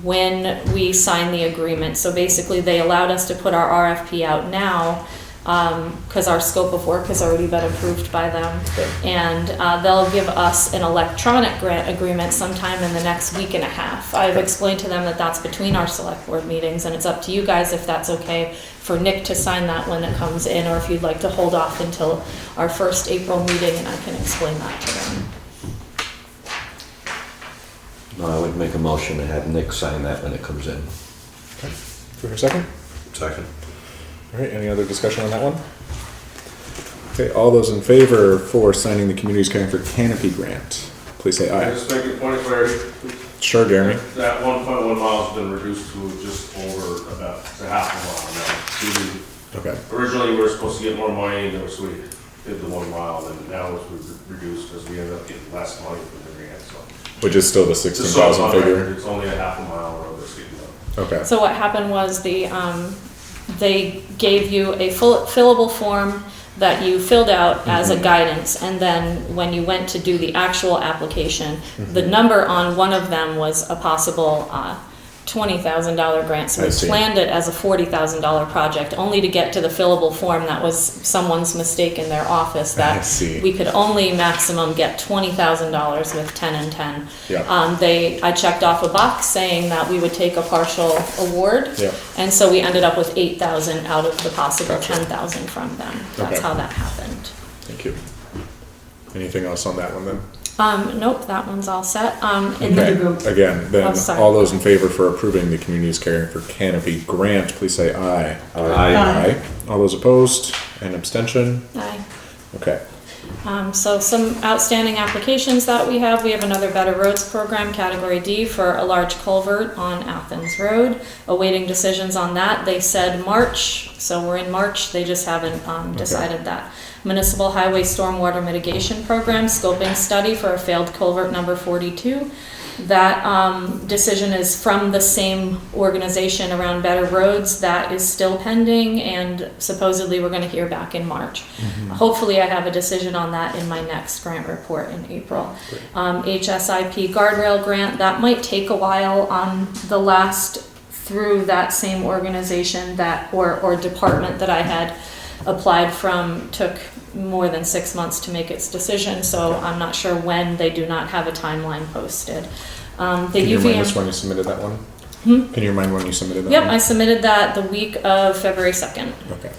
when we signed the agreement. So basically they allowed us to put our RFP out now, because our scope of work has already been approved by them. And they'll give us an electronic grant agreement sometime in the next week and a half. I've explained to them that that's between our select board meetings, and it's up to you guys if that's okay for Nick to sign that when it comes in, or if you'd like to hold off until our first April meeting and I can explain that to them. No, I would make a motion to have Nick sign that when it comes in. Okay. Do we hear a second? Second. All right, any other discussion on that one? Okay, all those in favor for signing the Communities Caring for Canopy grant, please say Can I aye. just make a point of clarity? Sure, Jeremy. That 1.1 miles has been reduced to just over about to half a mile now. Okay. Originally, we were supposed to get more money, so we did the 1 mile, and now it's reduced because we ended up getting less money from the grant, so. Which is still the Just so it's 16,000 on figure? record, it's only a half a mile road that's getting done. Okay. So what happened was they gave you a fillable form that you filled out as a guidance, and then when you went to do the actual application, the number on one of them was a possible $20,000 grant, so I we see. planned it as a $40,000 project, only to get to the fillable form that was someone's mistake in their office, I that see. we could only maximum get $20,000 with 10 and 10. Yeah. I checked off a box saying that we would take a partial award, Yeah. and so we ended up with 8,000 out of the possible Gotcha. 10,000 from them. That's Okay. how that happened. Thank you. Anything else on that one then? Nope, that one's all set. Okay, again, then, Oh, sorry. all those in favor for approving the Communities Caring for Canopy grant, please say aye. Aye. All those opposed and abstention? Aye. Okay. So some outstanding applications that we have another Better Roads program, category D, for a large culvert on Athens Road. Awaiting decisions on that. They said March, so we're in March, they just haven't decided that. Municipal Highway Stormwater Mitigation Program, scoping study for a failed culvert number 42. That decision is from the same organization around Better Roads. That is still pending, and supposedly we're going to hear back in March. Hopefully I have a decision on that in my next grant report in April. HSIP guardrail grant, that might take a while. The last through that same organization that or department that I had applied from took more than 6 months to make its decision, so I'm not sure when. They do not have a timeline posted. Can you remind us when you submitted that one? Can you remind when you submitted that Yep, one? I submitted that the week of February 2nd. Okay.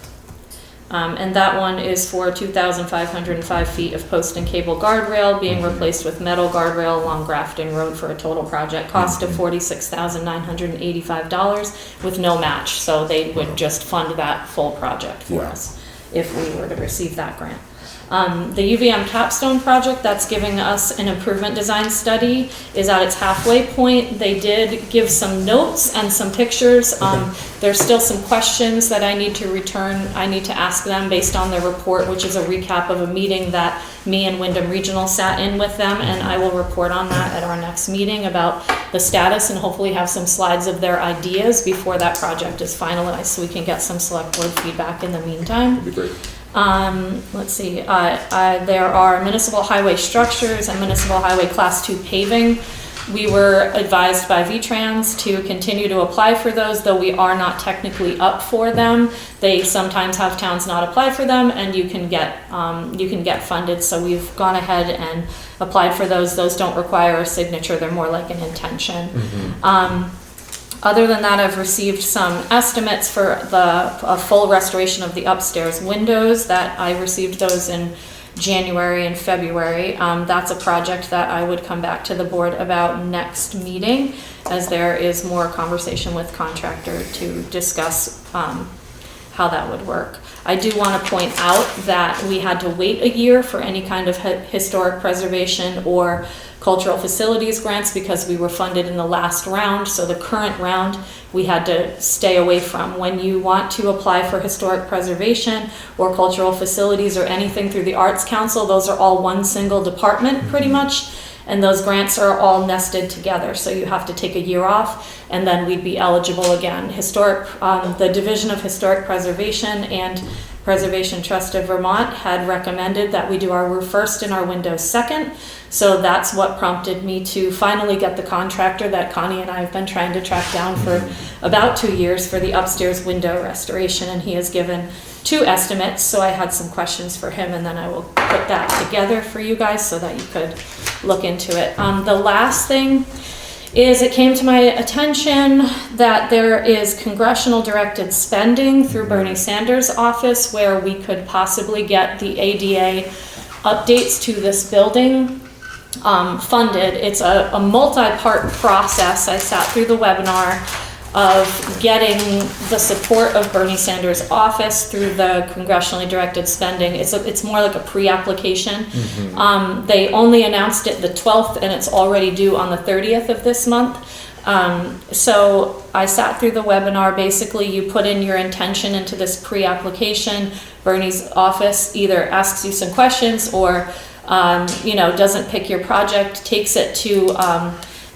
And that one is for 2,505 feet of post and cable guardrail being replaced with metal guardrail along Grafton Road for a total project cost of $46,985 with no match. So they would just fund that full project for us if we were to receive that grant. The UVM capstone project that's giving us an improvement design study is at its halfway point. They did give some notes and some pictures. There's still some questions that I need to return. I need to ask them based on their report, which is a recap of a meeting that me and Wyndham Regional sat in with them, and I will report on that at our next meeting about the status and hopefully have some slides of their ideas before that project is finalized, so we can get some select board feedback in the meantime. That'd be great. Let's see, there are municipal highway structures and municipal highway class 2 paving. We were advised by V-Trans to continue to apply for those, though we are not technically up for them. They sometimes have towns not apply for them, and you can get funded. So we've gone ahead and applied for those. Those don't require a signature; they're more like an intention. Other than that, I've received some estimates for a full restoration of the upstairs windows. That I received those in January and February. That's a project that I would come back to the board about next meeting, as there is more conversation with contractor to discuss how that would work. I do want to point out that we had to wait a year for any kind of historic preservation or cultural facilities grants because we were funded in the last round. So the current round we had to stay away from. When you want to apply for historic preservation or cultural facilities or anything through the Arts Council, those are all one single department pretty much. And those grants are all nested together, so you have to take a year off, and then we'd be eligible again. The Division of Historic Preservation and Preservation Trust of Vermont had recommended that we do our roof first and our windows second, so that's what prompted me to finally get the contractor that Connie and I have been trying to track down for about 2 years for the upstairs window restoration, and he has given 2 estimates, so I had some questions for him, and then I will put that together for you guys so that you could look into it. The last thing is it came to my attention that there is congressional directed spending through Bernie Sanders' office where we could possibly get the ADA updates to this building funded. It's a multi-part process. I sat through the webinar. of getting the support of Bernie Sanders' office through the congressionally directed spending. It's more like a pre-application. They only announced it the 12th, and it's already due on the 30th of this month. So I sat through the webinar. Basically, you put in your intention into this pre-application. Bernie's office either asks you some questions or, doesn't pick your project, takes it to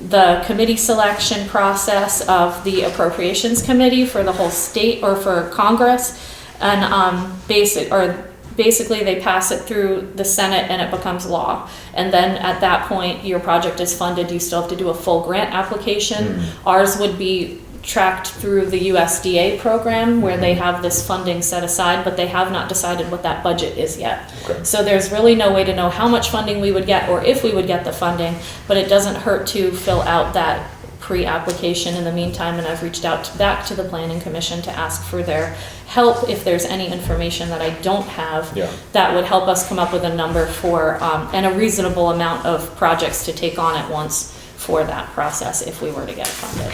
the committee selection process of the appropriations committee for the whole state or for Congress, and basically they pass it through the Senate and it becomes law. And then at that point, your project is funded. You still have to do a full grant application. Ours would be tracked through the USDA program where they have this funding set aside, but they have not decided what that budget is yet. Okay. So there's really no way to know how much funding we would get or if we would get the funding, but it doesn't hurt to fill out that pre-application in the meantime, and I've reached out back to the Planning Commission to ask for their help if there's any information that I don't have that would help us come up with a number for and a reasonable amount of projects to take on at once for that process if we were to get funded.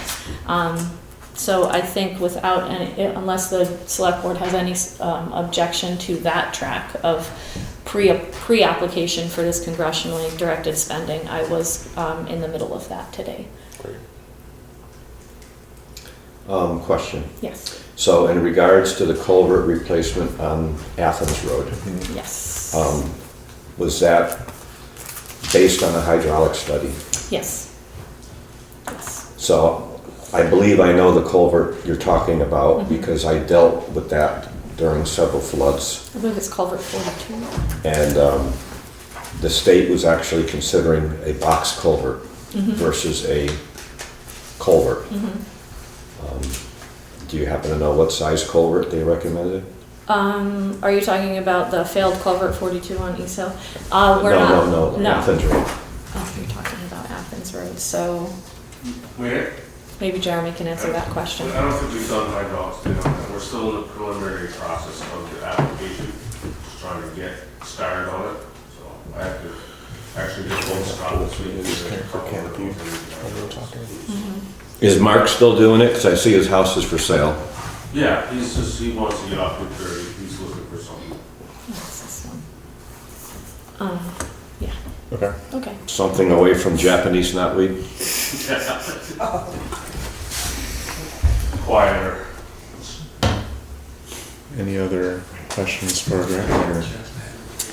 So I think without any, unless the select board has any objection to that track of pre-application for this congressionally directed spending, I was in the middle of that today. Great. Question. Yes. So in regards to the culvert replacement on Athens Road, Yes. was that based on a hydraulic study? Yes. Yes. So I believe I know the culvert you're talking about because I dealt with that during several floods. I believe it's culvert 42. And the state was actually considering a box culvert versus a culvert. Do you happen to know what size culvert they recommended? Are you talking about the failed culvert 42 on East Hill? No, Athens Road. Oh, you're talking about Athens Road, so Wait, maybe Jeremy can answer that question. I don't think we've done hydraulics, we're still in the preliminary process of the application, just trying to get started on it. So I have to actually just hold Scott this week. Is Mark still doing it? Because I see his house is for sale. Yeah, he wants to get off the 30, he's looking for something. That's this one. Yeah. Okay. Okay. Something away from Japanese knotweed? Quieter. Any other questions for Grant? Or?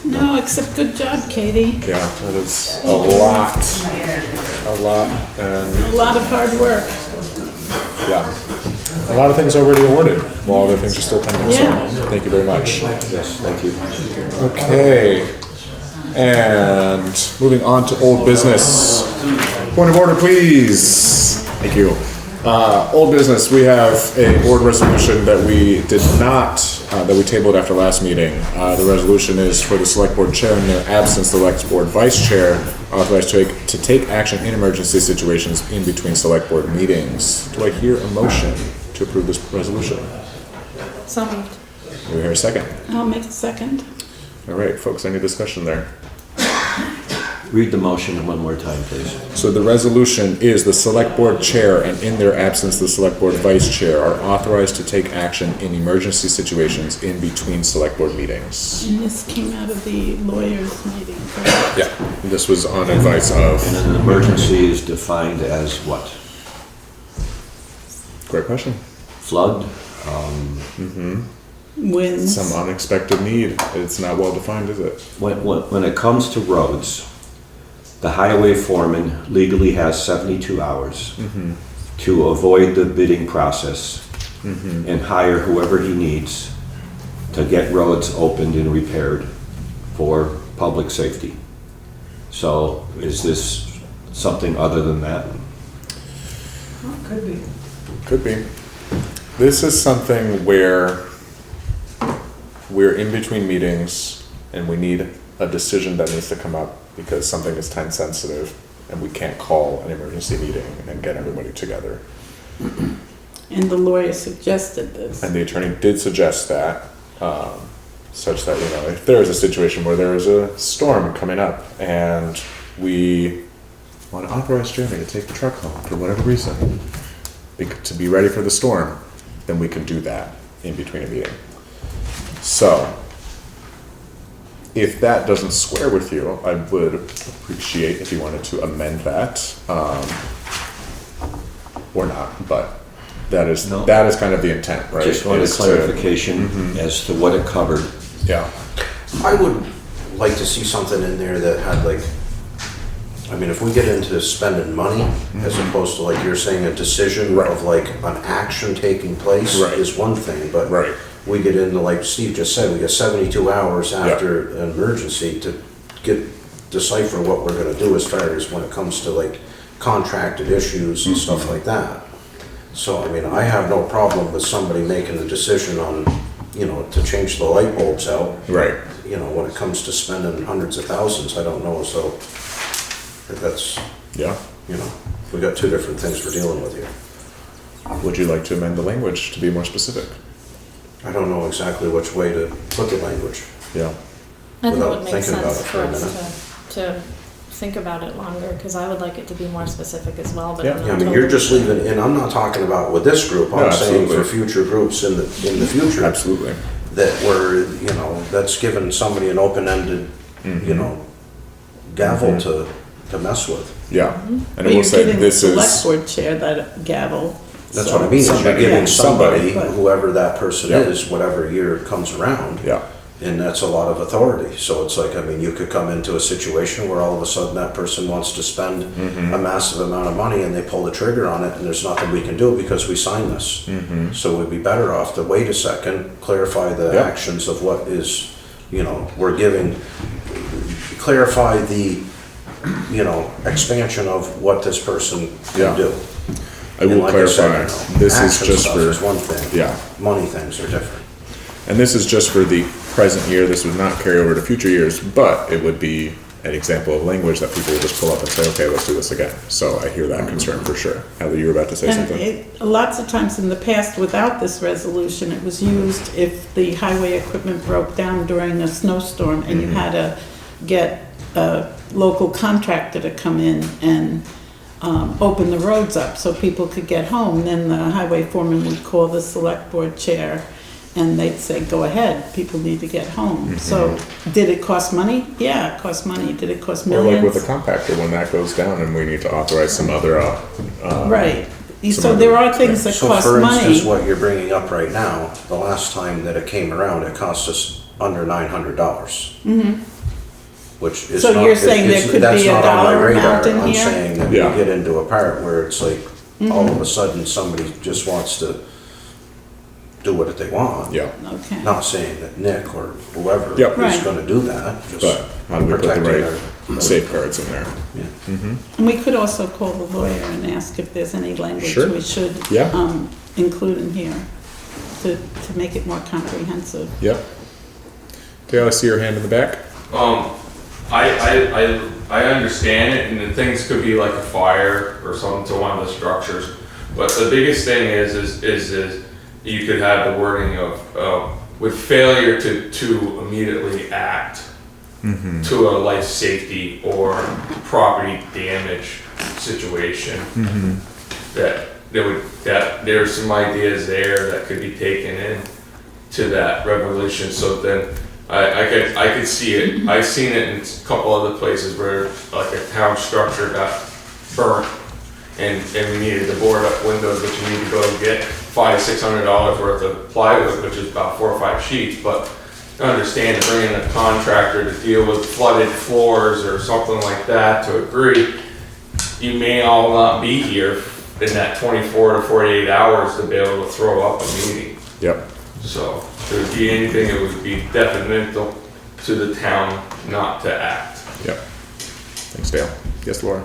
No, except good job, Katie. Yeah, that is a lot, and A lot of hard work. yeah, a lot of things already awarded, while other things are still pending, Yeah. so thank you very much. Yes, thank you. Okay, and moving on to old business. Point of order, please. Thank you. Old business, we have a board resolution that we did not, that we tabled after last meeting. The resolution is for the select board chair in their absence, the select board vice chair authorized to take action in emergency situations in between select board meetings. Do I hear a motion to approve this resolution? So moved. Do we hear a second? I'll make a second. All right, folks, any discussion there? Read the motion one more time, please. So the resolution is the select board chair and in their absence, the select board vice chair are authorized to take action in emergency situations in between select board meetings. And this came out of the lawyers' meeting, correct? Yeah, this was on advice of. And an emergency is defined as what? Great question. Flood? Winds. Some unexpected need. It's not well defined, is it? When it comes to roads, the highway foreman legally has 72 hours to avoid the bidding process and hire whoever he needs to get roads opened and repaired for public safety. So is this something other than that? Well, could be. Could be. This is something where we're in between meetings and we need a decision that needs to come up because something is time sensitive and we can't call an emergency meeting and get everybody together. And the lawyer suggested this. And the attorney did suggest that, such that, if there is a situation where there is a storm coming up and we want to authorize Jeremy to take the truck home for whatever reason, to be ready for the storm, then we can do that in between a meeting. So, if that doesn't square with you, I would appreciate if you wanted to amend that, or not, but that is kind of the intent, right? Just wanted Is to- clarification as to what it covered. Yeah, I would like to see something in there that had like, I mean, if we get into spending money, as opposed to like you're saying, a decision Right. of like an action taking place Right. is one thing, but right, we get into, like Steve just said, we get 72 hours after an emergency to decipher what we're gonna do as far as when it comes to like contracted issues and stuff like that. So, I mean, I have no problem with somebody making a decision on, you know, to change the light bulbs out. right. You know, when it comes to spending hundreds of thousands, I don't know, so that's, Yeah. you know, we got two different things we're dealing with here. Would you like to amend the language to be more specific? I don't know exactly which way to put the language. Yeah. I think it Without would make thinking about sense it for for a us to think about it longer, because I would like it to be more specific as well, but. Yeah. I'm not Yeah, I mean, you're totally- just leaving, and I'm not talking about with this group, No, I'm saying for absolutely. future groups in the future. Absolutely. That we're, you know, that's giving somebody an open-ended, you know, gavel to mess with. Yeah. And But I will you're say giving the this select is, board chair that gavel. That's so- what I mean, is you're Somebody, giving yeah, somebody, somebody. whoever that person Yeah. is, whatever year comes around. yeah, And that's a lot of authority. So it's like, I mean, you could come into a situation where all of a sudden that person wants to spend a massive amount of money and they pull the trigger on it and there's nothing we can do because we signed this. So we'd be better off to wait a second, clarify the Yeah. actions of what is, you know, we're giving, clarify the, you know, expansion of what this person Yeah. can do. I will And like I said, clarify, you know, this is action just stuff for, is one thing. yeah. Money things are different. And this is just for the present year, this would not carry over to future years, but it would be an example of language that people will just pull up and say, okay, let's do this again. So I hear that concern for sure. Heather, you were about to say And something? lots of times in the past, without this resolution, it was used if the highway equipment broke down during a snowstorm and you had to get a local contractor to come in and open the roads up so people could get home. Then the highway foreman would call the select board chair and they'd say, go ahead, people need to get home. So did it cost money? Yeah, it cost money. Did it cost Or like with millions? a compactor, when that goes down and we need to authorize some other, Right. some So other- there are things that So cost for instance, money. what you're bringing up right now, the last time that it came around, it cost us under $900. Which is So not, you're saying there could that's be a not on my dollar amount radar. in I'm here? saying that we Yeah. get into a part where it's like, all of a sudden, somebody just wants to do what they want. yeah. Okay. Not saying that Nick or whoever Yep. is Right. gonna do that, just But how do we put the protecting right safeguards in there? And we could also call the lawyer and ask if there's any language Sure. we should Yeah. include in here to make it more comprehensive. Yep. Okay, I see your hand in the back. I understand it, and the things could be like a fire or something to one of the structures. But the biggest thing is you could have the wording of with failure to immediately act to a life safety or property damage situation. That there's some ideas there that could be taken in to that revolution. So then I could see it. I've seen it in a couple other places where like a town structure got burnt and we needed to board up windows, but you need to go get $500-600 worth of plywood, which is about 4 or 5 sheets. But I understand bringing a contractor to deal with flooded floors or something like that to agree, you may all not be here in that 24 to 48 hours to be able to throw up a meeting. Yep. So if there would be anything, it would be detrimental to the town not to act. Yep. Thanks, Dale. Yes, Laura?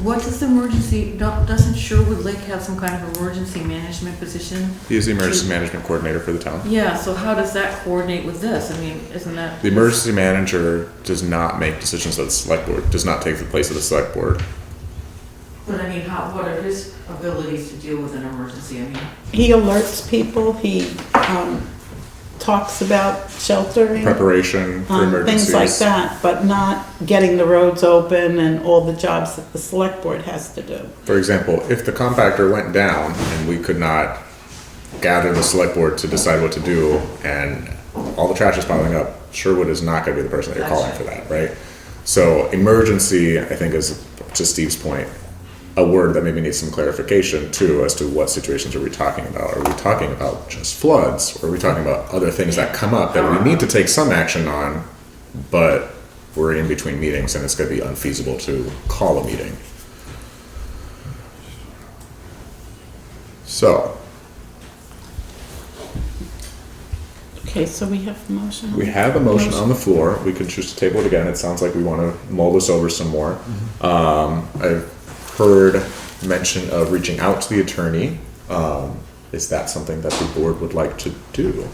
What does the emergency, doesn't Sherwood Lake have some kind of emergency management position? He is the emergency management coordinator for the town. Yeah, so how does that coordinate with this? I mean, isn't that? The emergency manager does not make decisions at the select board, does not take the place of the select board. But I mean, what are his abilities to deal with an emergency? I mean. He alerts people, he talks about sheltering. Preparation for emergencies. Things like that, but not getting the roads open and all the jobs that the select board has to do. For example, if the compactor went down and we could not gather the select board to decide what to do and all the trash is piling up, Sherwood is not gonna be the person that you're calling for that, right? So emergency, I think, is, to Steve's point, a word that maybe needs some clarification too as to what situations are we talking about. Are we talking about just floods? Or are we talking about other things that come up that we need to take some action on, but we're in between meetings and it's gonna be unfeasible to call a meeting? So, Okay, so we have a motion. we have a motion on the floor. We can choose to table it again. It sounds like we want to mull this over some more. I've heard mention of reaching out to the attorney. Is that something that the board would like to do?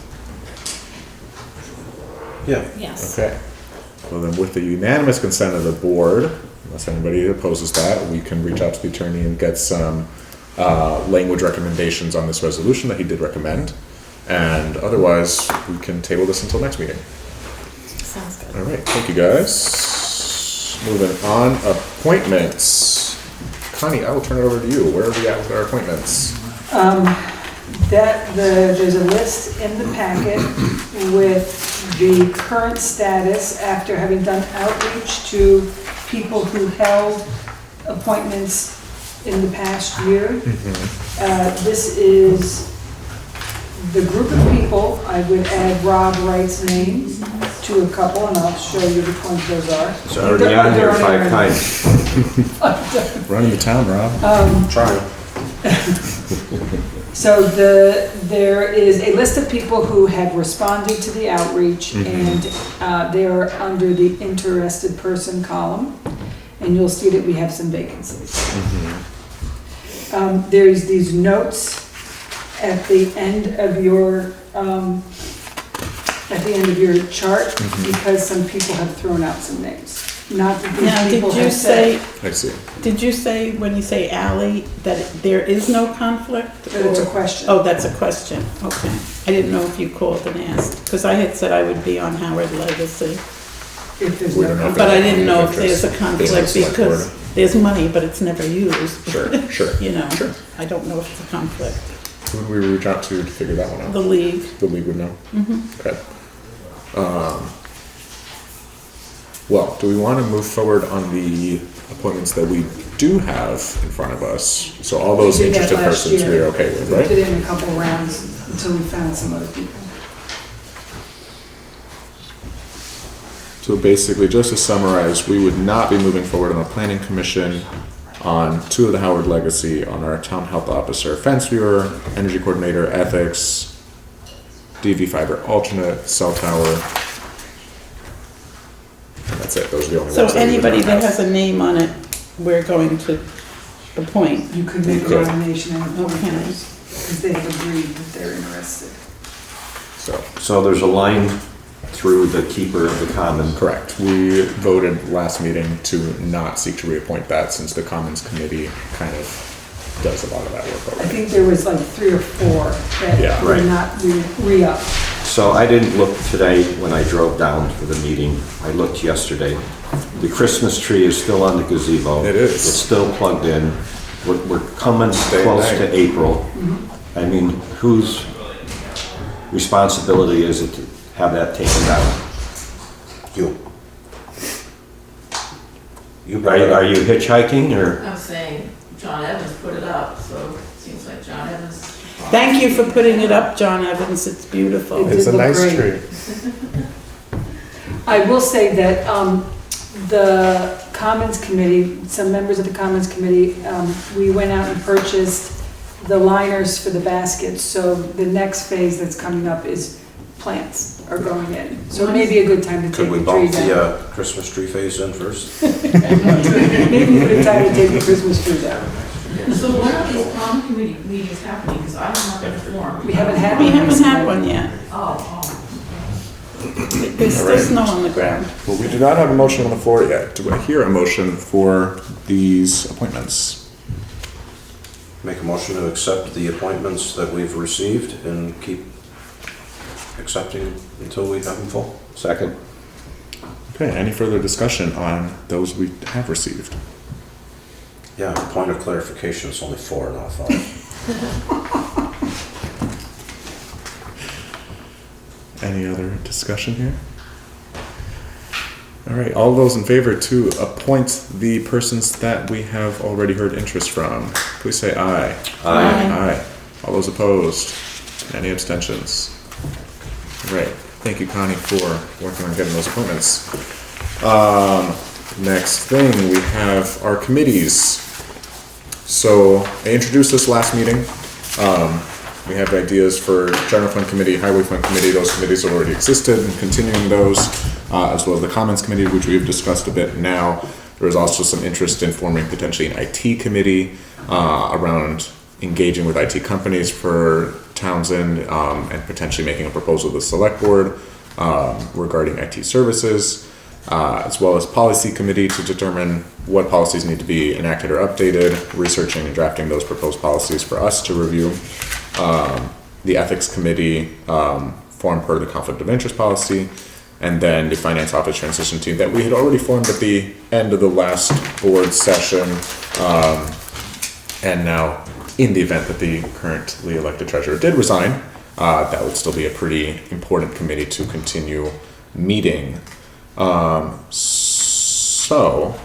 Yeah. Yes. Okay. Well, then with the unanimous consent of the board, unless anybody opposes that, we can reach out to the attorney and get some language recommendations on this resolution that he did recommend. And otherwise, we can table this until next meeting. Sounds good. All right, thank you guys. Moving on, appointments. Connie, I will turn it over to you. Where are we at with our appointments? There's a list in the packet with the current status after having done outreach to people who held appointments in the past year. This is the group of people. I would add Rob Wright's name to a couple, and I'll show you which ones those are. It's already on here 5 times. Running the town, Rob. Try. So there is a list of people who have responded to the outreach, and they are under the interested person column, and you'll see that we have some vacancies. There's these notes at the end of your chart, because some people have thrown out some names. Not that these Now, people did you have say, I see. did you say, when you say Ally, that there is no conflict? But it's a question. Oh, that's a question, okay. I didn't know if you called and asked, because I had said I would be on Howard Legacy. If there's We no don't know if But I there's didn't know if interest. there's a conflict Business select because board. there's money, but it's never used. Sure. You know, Sure. I don't know if it's a conflict. Who would we reach out to figure that one out? The league. The league would know? Okay. Well, do we want to move forward on the appointments that we do have in front of us? So all those We did that interested last persons year. we're okay with, We right? did it in a couple rounds until we found some other people. So basically, just to summarize, we would not be moving forward on a planning commission, on 2 of the Howard Legacy, on our town health officer, fence viewer, energy coordinator, ethics, DV fiber alternate, cell tower. And that's it, those are the only So ones that we would anybody not that have. has a name on it, we're going to appoint. You could make a could. nomination and appoint Okay. those, because they have agreed that they're interested. So there's a line through the keeper of the common. Correct. We voted last meeting to not seek to reappoint that, since the Commons Committee kind of does a lot of that work I already. think there was like 3 or 4 Yeah, that were right. not re-up. So I didn't look today when I drove down for the meeting. I looked yesterday. The Christmas tree is still on the gazebo. It is. It's still plugged in. We're coming Stay close night. to April. I mean, whose responsibility is it to have that taken down? You. You Are brought it you, up. are you hitchhiking or? I'm saying John Evans put it up, so it seems like John Evans. Thank you for putting it up, John Evans, it's beautiful. It It's a did look nice great. tree. I will say that the Commons Committee, some members of the Commons Committee, we went out and purchased the liners for the baskets, so the next phase that's coming up is plants are going in. So it may be a good time to Could take we the bump trees the down. Christmas tree phase in first? Maybe a good time to take the Christmas tree down. So when are these common committee meetings happening? Because I have not been informed. We haven't had We one. haven't had one yet. Oh. There's still snow on the ground. Well, we do not have a motion on the floor yet. Do I hear a motion for these appointments? Make a motion to accept the appointments that we've received and keep accepting until we have them full. Second. Okay, any further discussion on those we have received? Yeah, point of clarification, it's only 4, not 5. Any other discussion here? All right, all those in favor to appoint the persons that we have already heard interest from, please say aye. Aye. All those opposed? Any abstentions? All right, thank you, Connie, for working on getting those appointments. Next thing, we have our committees. So I introduced this last meeting. We have ideas for General Fund Committee, Highway Fund Committee. Those committees have already existed, and continuing those, as well as the Commons Committee, which we've discussed a bit now. There is also some interest in forming potentially an IT committee around engaging with IT companies for Townshend, and potentially making a proposal to the Select Board regarding IT services, as well as Policy Committee to determine what policies need to be enacted or updated, researching and drafting those proposed policies for us to review. The Ethics Committee formed part of the Conflict of Interest Policy, and then the Finance Office Transition Team that we had already formed at the end of the last board session, and now in the event that the currently elected treasurer did resign, that would still be a pretty important committee to continue meeting. So,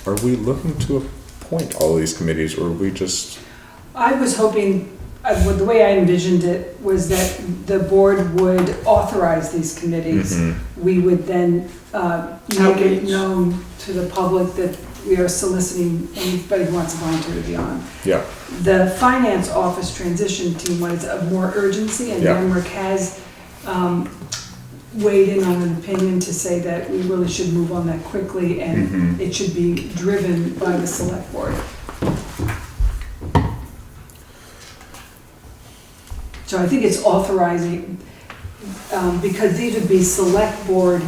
are we looking to appoint all of these committees, or are we just... I was hoping, the way I envisioned it was that the board would authorize these committees. We would then make it known to the public that we are soliciting anybody who wants to volunteer to be on. Yeah. The Finance Office Transition Team was of more urgency, and Nemrick has weighed in on an opinion to say that we really should move on that quickly, and it should be driven by the Select Board. So I think it's authorizing, because these would be Select Board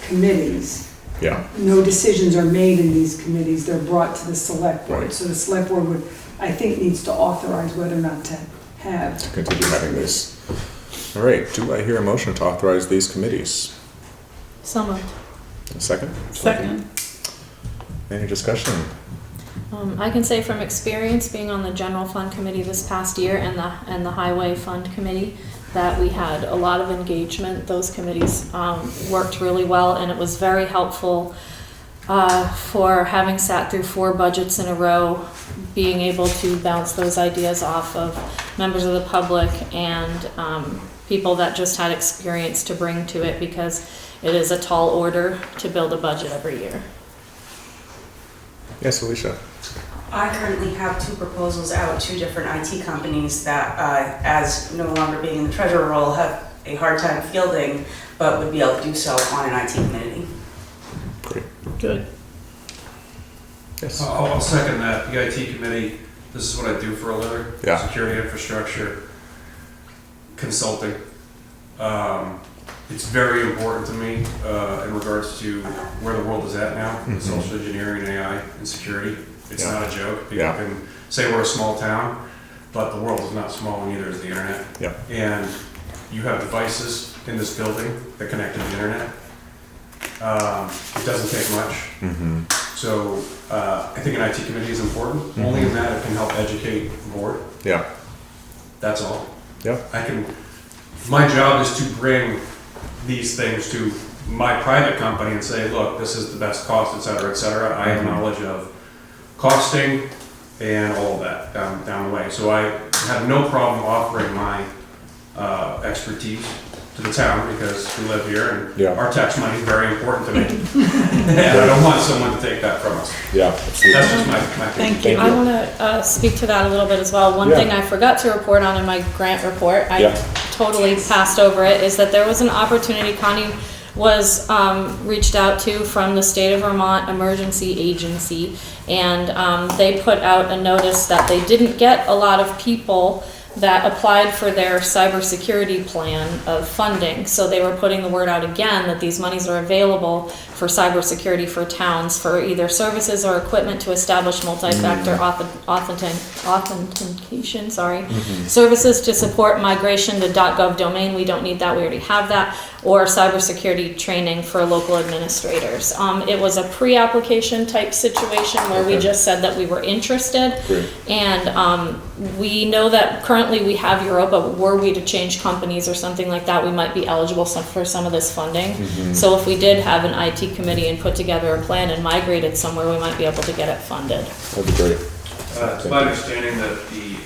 committees. Yeah. No decisions are made in these committees, they're brought to the Select Board. Right. So the Select Board would, I think, needs to authorize whether or not to have. To continue having this. All right, do I hear a motion to authorize these committees? So moved. A second? Second. Any discussion? I can say from experience being on the General Fund Committee this past year and the Highway Fund Committee that we had a lot of engagement. Those committees worked really well, and it was very helpful for having sat through 4 budgets in a row, being able to bounce those ideas off of members of the public and people that just had experience to bring to it, because it is a tall order to build a budget every year. Yes, Alicia. I currently have 2 proposals out, 2 different IT companies that, as no longer being in the treasurer role, have a hard time fielding, but would be able to do so on an IT committee. Great. Good. Yes. I'll second that. The IT committee, this is what I do for a living. Yeah. Security infrastructure, consulting. It's very important to me in regards to where the world is at now, with social engineering and AI and security. It's not a joke. People can say we're a small town, but the world is not small, and neither is the internet. Yeah. And you have devices in this building that connect to the internet. It doesn't take much. So I think an IT committee is important, only in that it can help educate the board. Yeah. That's all. Yeah. My job is to bring these things to my private company and say, look, this is the best cost, et cetera, et cetera. I have knowledge of costing and all of that down the way. So I have no problem offering my expertise to the town, because we live here and our tax money is very important to me. And I don't want someone to take that from us. Yeah. That's just my Thank you. I want to speak to that a little bit as well. One thing I forgot to report on in my grant report, I totally passed over it, is that there was an opportunity. Connie was reached out to from the State of Vermont Emergency Agency, and they put out a notice that they didn't get a lot of people that applied for their cybersecurity plan of funding. So they were putting the word out again that these monies are available for cybersecurity for towns for either services or equipment to establish multi-factor authentication, services to support migration to .gov domain. We don't need that, we already have that. Or cybersecurity training for local administrators. It was a pre-application type situation where we just said that we were interested. Great. And we know that currently we have Europa, but were we to change companies or something like that, we might be eligible for some of this funding. So if we did have an IT committee and put together a plan and migrated somewhere, we might be able to get it funded. That'd be great. It's my understanding that the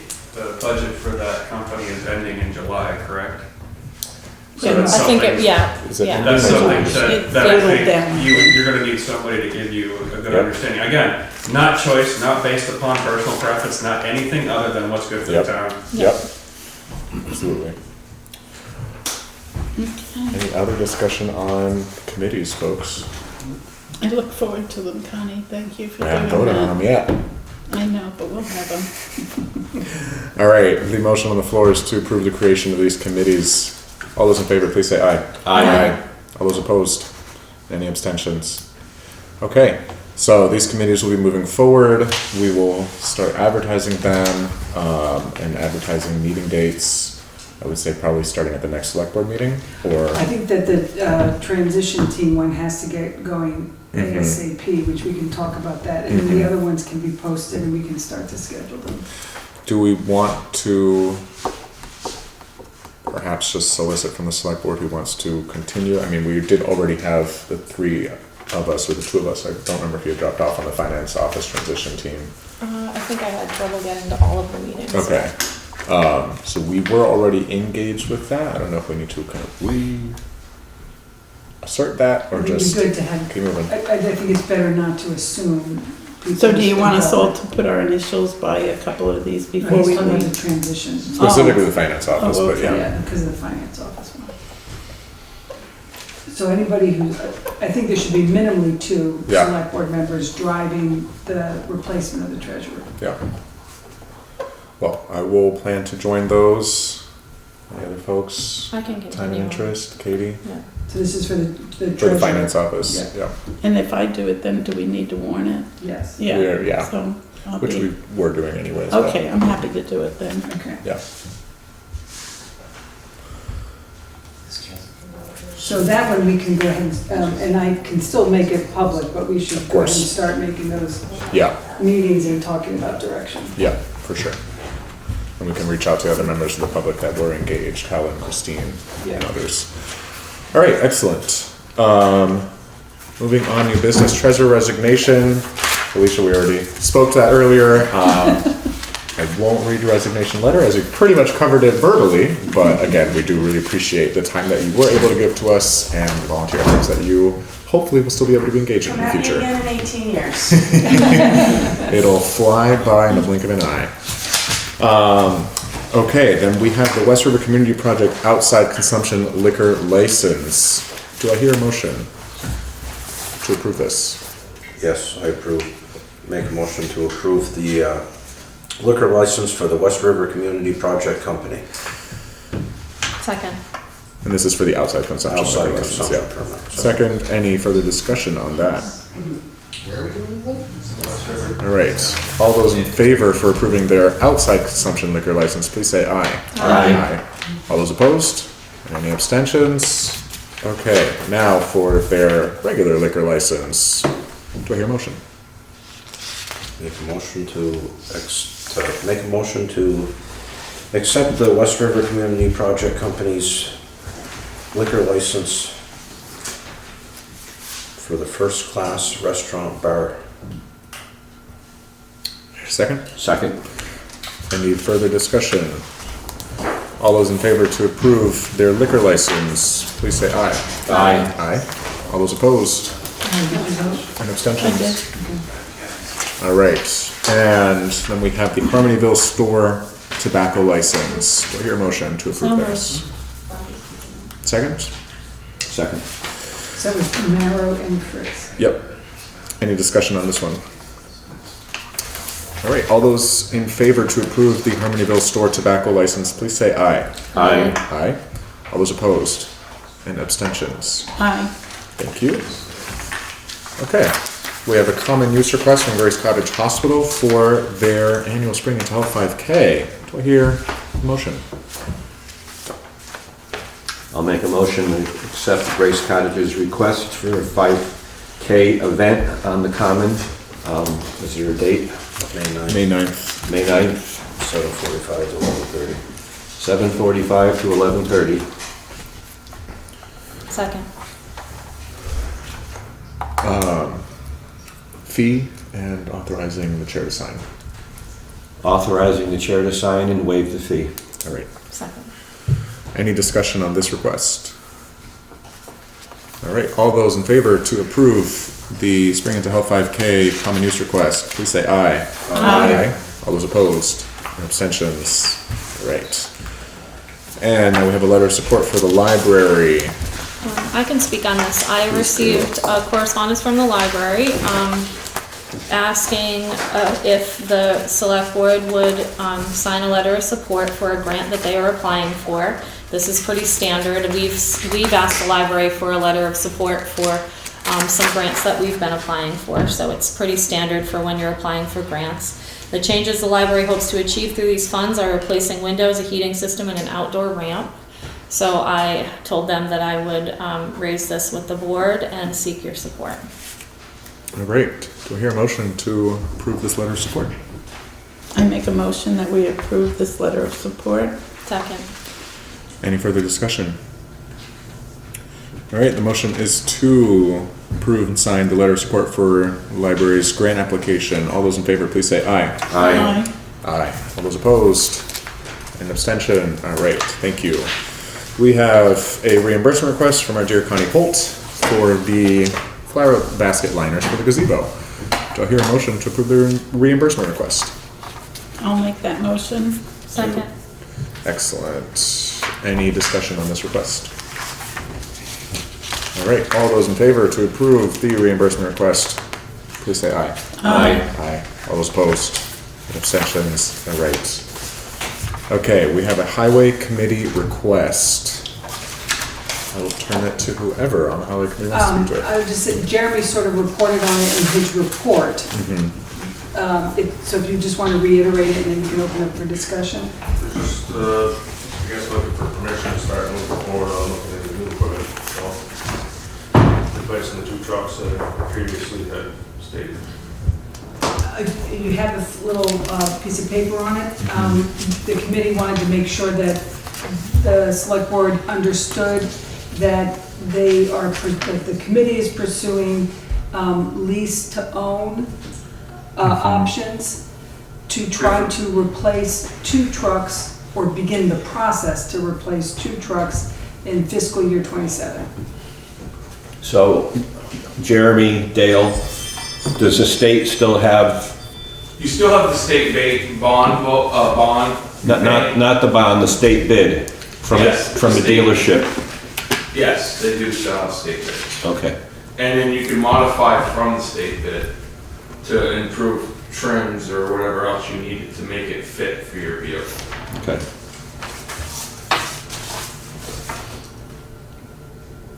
budget for that company is ending in July, correct? So that's I think something- Is it- yeah. That's something It that I fizzled down. think you're gonna need somebody to give you a good understanding. Again, not choice, not based upon personal preference, not anything other than what's good for the Yep. town. Yep. Absolutely. Any other discussion on committees, folks? I look forward to them, Connie. Thank you for I doing haven't voted on that. them yet. I know, but we'll have them. All right, the motion on the floor is to approve the creation of these committees. All those in favor, please say aye. Aye. All those opposed? Any abstentions? Okay, so these committees will be moving forward. We will start advertising them, and advertising meeting dates. I would say probably starting at the next select board meeting, or, I think that the transition team one has to get going Mhm. ASAP, which we can talk about that. And then the other ones can be posted and we can start to schedule them. do we want to perhaps just solicit from the select board who wants to continue? I mean, we did already have the three of us, or the two of us. I don't remember if you had dropped off on the finance office transition team. I think I had trouble getting to all of the meetings. Okay. So we were already engaged with that. I don't know if we need to kind of assert that or It'd be just good to have, keep moving. I think it's better not to assume. So do you want us all people- to put our initials by a couple of these No, before he's we talking about leave? the transition. Specifically the finance office, Oh, but okay. yeah. Yeah, because of the finance office one. So anybody who, I think there should be minimally two Yeah. select board members driving the replacement of the treasurer. Yeah. Well, I will plan to join those. Any other folks? I can Time and continue. interest, Katie? So this is for the For treasurer. the finance office, Yeah. yeah. And if I do it, then do we need to warn it? Yes, We're- yeah. So I'll Which be, we were doing anyways. but- okay, I'm happy to do it then. okay. Yeah. So that one we can go ahead and I can still make it public, but we should Of go ahead and course. start making those Yeah, meetings and talking about direction. yeah, for sure. And we can reach out to other members of the public that were engaged, Helen, Christine, and Yeah. others. All right, excellent. Moving on, new business, treasurer resignation. Alicia, we already spoke to that earlier. I won't read your resignation letter as we pretty much covered it verbally, but again, we do really appreciate the time that you were able to give to us and the volunteer efforts that you hopefully will still be able to be engaged in Come the at me future. again in 18 years. It'll fly by in the blink of an eye. Okay, then we have the West River Community Project outside consumption liquor license. Do I hear a motion to approve this? Yes, I approve. Make a motion to approve the liquor license for the West River Community Project Company. Second. And this is for the outside consumption Outside liquor license, consumption yeah. permit. Second, any further discussion on that? All right, all those in favor for approving their outside consumption liquor license, please say aye. Aye. All those opposed? Any abstentions? Okay, now for their regular liquor license. Do I hear a motion? Make a motion to accept the West River Community Project Company's liquor license for the first class restaurant bar. Second? Second. Any further discussion? All those in favor to approve their liquor license, please say aye. Aye. Aye. All those opposed? And abstentions? All right, and then we have the Harmonyville Store tobacco license. Do I hear a motion to approve this? Second? Second. So it was Marrow and Fritz. Yep. Any discussion on this one? All right, all those in favor to approve the Harmonyville store tobacco license, please say aye. Aye. Aye. All those opposed and abstentions? Aye. Thank you. Okay, we have a common use request from Grace Cottage Hospital for their annual Spring into Health 5K. Do I hear a motion? I'll make a motion to accept Grace Cottage's request for a 5K event on the Common. Is there a date? May 9th. May 9th, 7:45 to 11:30. 7:45 to 11:30. Second. Fee and authorizing the chair to sign. Authorizing the chair to sign and waive the fee. All right. Second. Any discussion on this request? All right, all those in favor to approve the Spring into Health 5K common use request, please say aye. Aye. All those opposed and abstentions? All right. And now we have a letter of support for the library. I can speak on this. I received a correspondence from the library asking if the select board would sign a letter of support for a grant that they are applying for. This is pretty standard. We've asked the library for a letter of support for some grants that we've been applying for, so it's pretty standard for when you're applying for grants. The changes the library hopes to achieve through these funds are replacing windows, a heating system, and an outdoor ramp. So I told them that I would raise this with the board and seek your support. All right, do I hear a motion to approve this letter of support? I make a motion that we approve this letter of support. Second. Any further discussion? All right, the motion is to approve and sign the letter of support for the library's grant application. All those in favor, please say aye. Aye. Aye. All those opposed? An abstention? All right, thank you. We have a reimbursement request from our dear Connie Holt for the flower basket liners for the gazebo. Do I hear a motion to approve the reimbursement request? I'll make that motion. Second. Excellent. Any discussion on this request? All right, all those in favor to approve the reimbursement request, please say aye. Aye. Aye. All those opposed? Abstentions? All right. Okay, we have a highway committee request. I will turn it to whoever on the highway committee wants to do it. I would just say, Jeremy sort of reported on it in his report. So if you just want to reiterate it, and then you can open up for discussion. Just, I guess looking for permission to start moving forward on looking at the new equipment. So, replacing the 2 trucks that I previously had stated. You have this little piece of paper on it. The committee wanted to make sure that the select board understood that that the committee is pursuing lease to own options to try to replace 2 trucks or begin the process to replace 2 trucks in fiscal year 27. So, Jeremy, Dale, does the state still have, You still have the state bond. not the bond, the state bid from Yes, from the state. dealership? Yes, they do still have state bid. Okay. And then you can modify from the state bid to improve trims or whatever else you need to make it fit for your vehicle. Okay.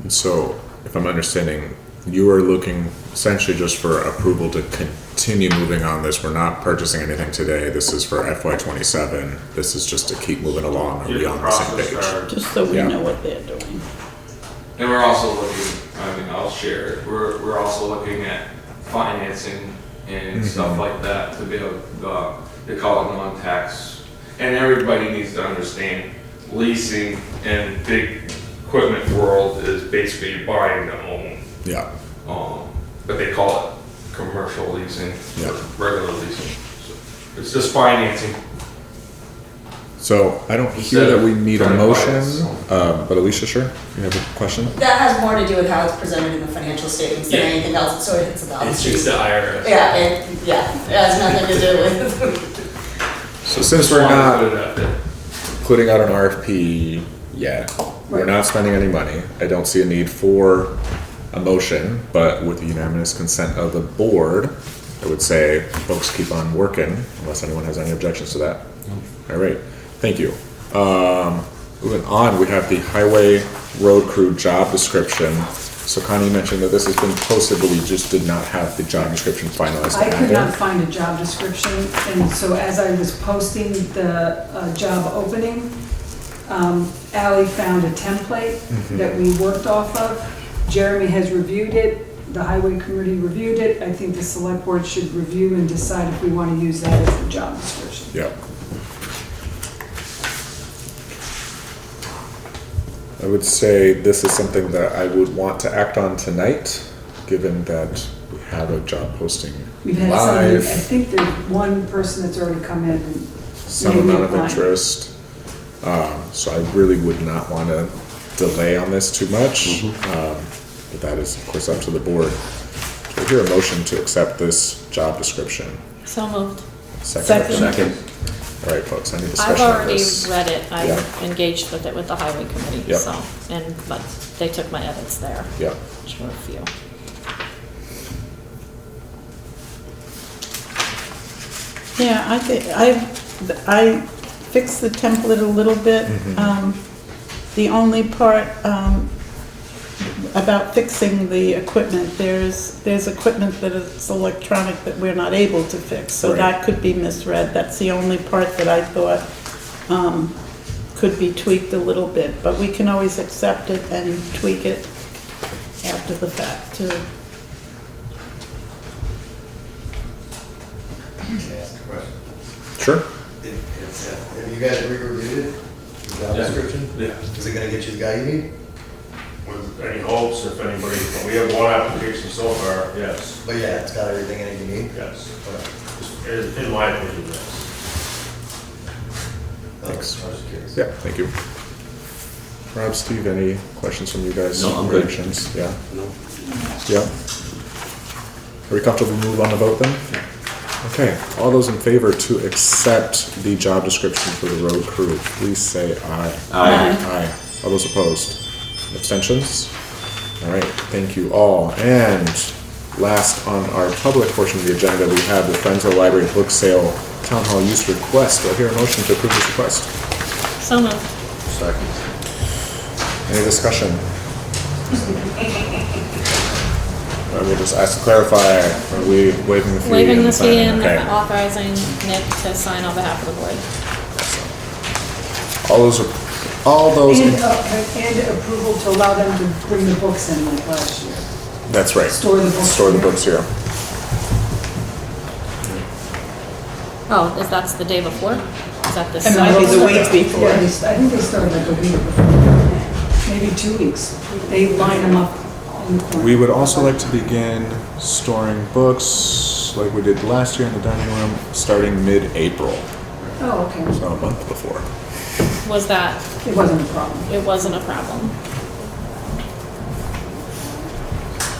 And so, if I'm understanding, you are looking essentially just for approval to continue moving on this. We're not purchasing anything today. This is for FY27. This is just to keep moving along and be on the same page. Just so we Yeah. know what they're doing. And we're also looking, I mean, I'll share it, we're also looking at financing and stuff like that to be able, they call it non-tax. And everybody needs to understand leasing in big equipment world is basically buying to own. Yeah. But they call it commercial leasing, Yeah. or regular leasing. So it's just financing. So I don't hear that we need a motion, but Alicia, sure, you have a question? That has more to do with how it's presented in the financial statements than Yeah. anything else. It sort of hits the balance It's sheet. just the IRS. Yeah, it has nothing to do with. So since we're not putting out an RFP yet, we're not spending any money, I don't see a need for a motion, but with the unanimous consent of the board, I would say folks keep on working unless anyone has any objections to that. All right, thank you. Moving on, we have the highway road crew job description. So Connie mentioned that this has been posted, but we just did not have the job description finalized. I could not find a job description, and so as I was posting the job opening, Ally found a template that we worked off of. Jeremy has reviewed it, the highway committee reviewed it. I think the select board should review and decide if we want to use that as the job description. Yeah. I would say this is something that I would want to act on tonight, given that we have a job posting We've had some, I live, think there's one person that's already come in and some maybe amount of applied. interest. So I really would not want to delay on this too much. But that is, of course, up to the board. Do I hear a motion to accept this job description? So moved. Second. All right, folks, any discussion I've on already this? read it. I Yeah. engaged with it with the highway committee, Yep. so, but they took my edits there. Yeah. Just were a few. Yeah, I think, I fixed the template a little bit. The only part, about fixing the equipment, there's equipment that is electronic that we're not able to fix, so Right. that could be misread. That's the only part that I thought, could be tweaked a little bit, but we can always accept it and tweak it after the fact too. Can I ask a question? Sure. Have you guys re-reviewed it, the job description? Yeah. Is it gonna get you the guy you need? With any hopes, if anybody, we have one application so far, yes, But yeah, it's got everything in it you need? yes. In my opinion, yes. Thanks. I was curious. Yeah, thank you. Rob, Steve, any questions from you guys? No, I'm good. Reactions? Yeah? No. Yeah? Are we comfortable to move on the vote then? Okay, all those in favor to accept the job description for the road crew, please say aye. Aye. Aye. All those opposed? Abstentions? All right, thank you all. And last on our public portion of the agenda, we have the Friends of the Library book sale town hall use request. Do I hear a motion to approve this request? So moved. Second. Any discussion? We'll just ask to clarify, are we waiving the fee? Waiving the and fee signing? and Okay. authorizing Nick to sign on behalf of the board. All those, And approval to allow them to bring the books in like last year. that's right. Store the books Store the here. books here. Oh, that's the day before? Is that the? It might be the Sunday? week before. Yeah, I think they started like a week before, maybe 2 weeks. They line them up in the corner. We would also like to begin storing books like we did last year in the dining room, starting mid-April, Oh, okay. so a month before. Was that, It wasn't a problem. it wasn't a problem.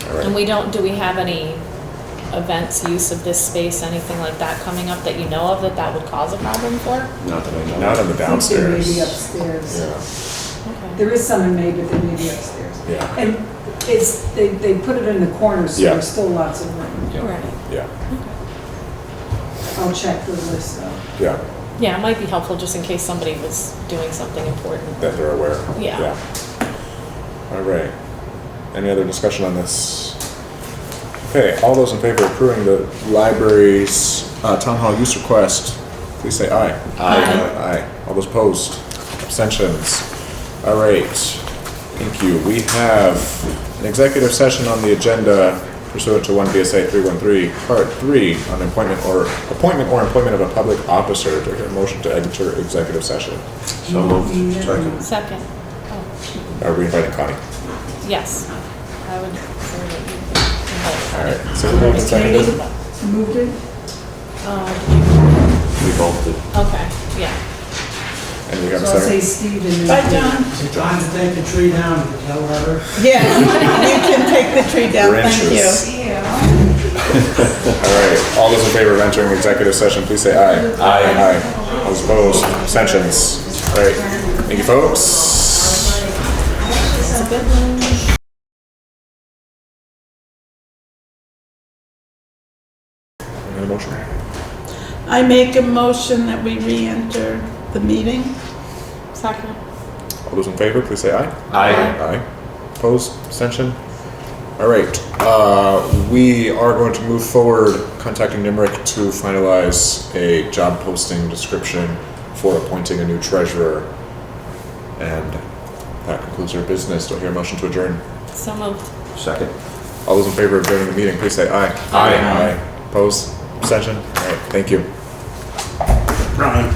All And right. we don't, do we have any events, use of this space, anything like that coming up that you know of that would cause a problem for? Not that I know. Not in the I think they may downstairs. be upstairs. Yeah, Okay. There is some in May, but they may be upstairs. yeah, And they put it in the corner, so Yeah. there's still lots of room. Right. yeah, I'll check the list though. yeah, Yeah, it might be helpful just in case somebody was doing something important. that they're aware. Yeah. All right. Any other discussion on this? Okay, all those in favor of approving the library's town hall use request, please say aye. Aye. Aye. All those opposed? Abstentions? All right, thank you. We have an executive session on the agenda pursuant to 1 VSA 313, Part 3, on appointment or employment of a public officer. Do I hear a motion to enter executive session? So moved. Second. Second. Oh, Are we inviting Connie? yes. I would say that you could invite All right, Connie. so moved and seconded. Moved it? Did We both did. you? Okay, yeah. And we have a So I'll say second. Steve and then. Bye, John. Time to take the tree down, you can tell her. Yeah, you can take the tree down, thank you. Branches. All right, all those in favor of entering executive session, please say aye. Aye. Aye. All those opposed, abstentions. All right, thank you, folks. It's a good one. motion? I make a motion that we re-enter the meeting. Second. All those in favor, please say aye. Aye. Aye. Opposed, abstention? All right, we are going to move forward contacting Nimerick to finalize a job posting description for appointing a new treasurer. And that concludes our business. Do I hear a motion to adjourn? So moved. Second. All those in favor of adjourning the meeting, please say aye. Aye. Aye. Opposed, abstention? All right, thank you. Brian.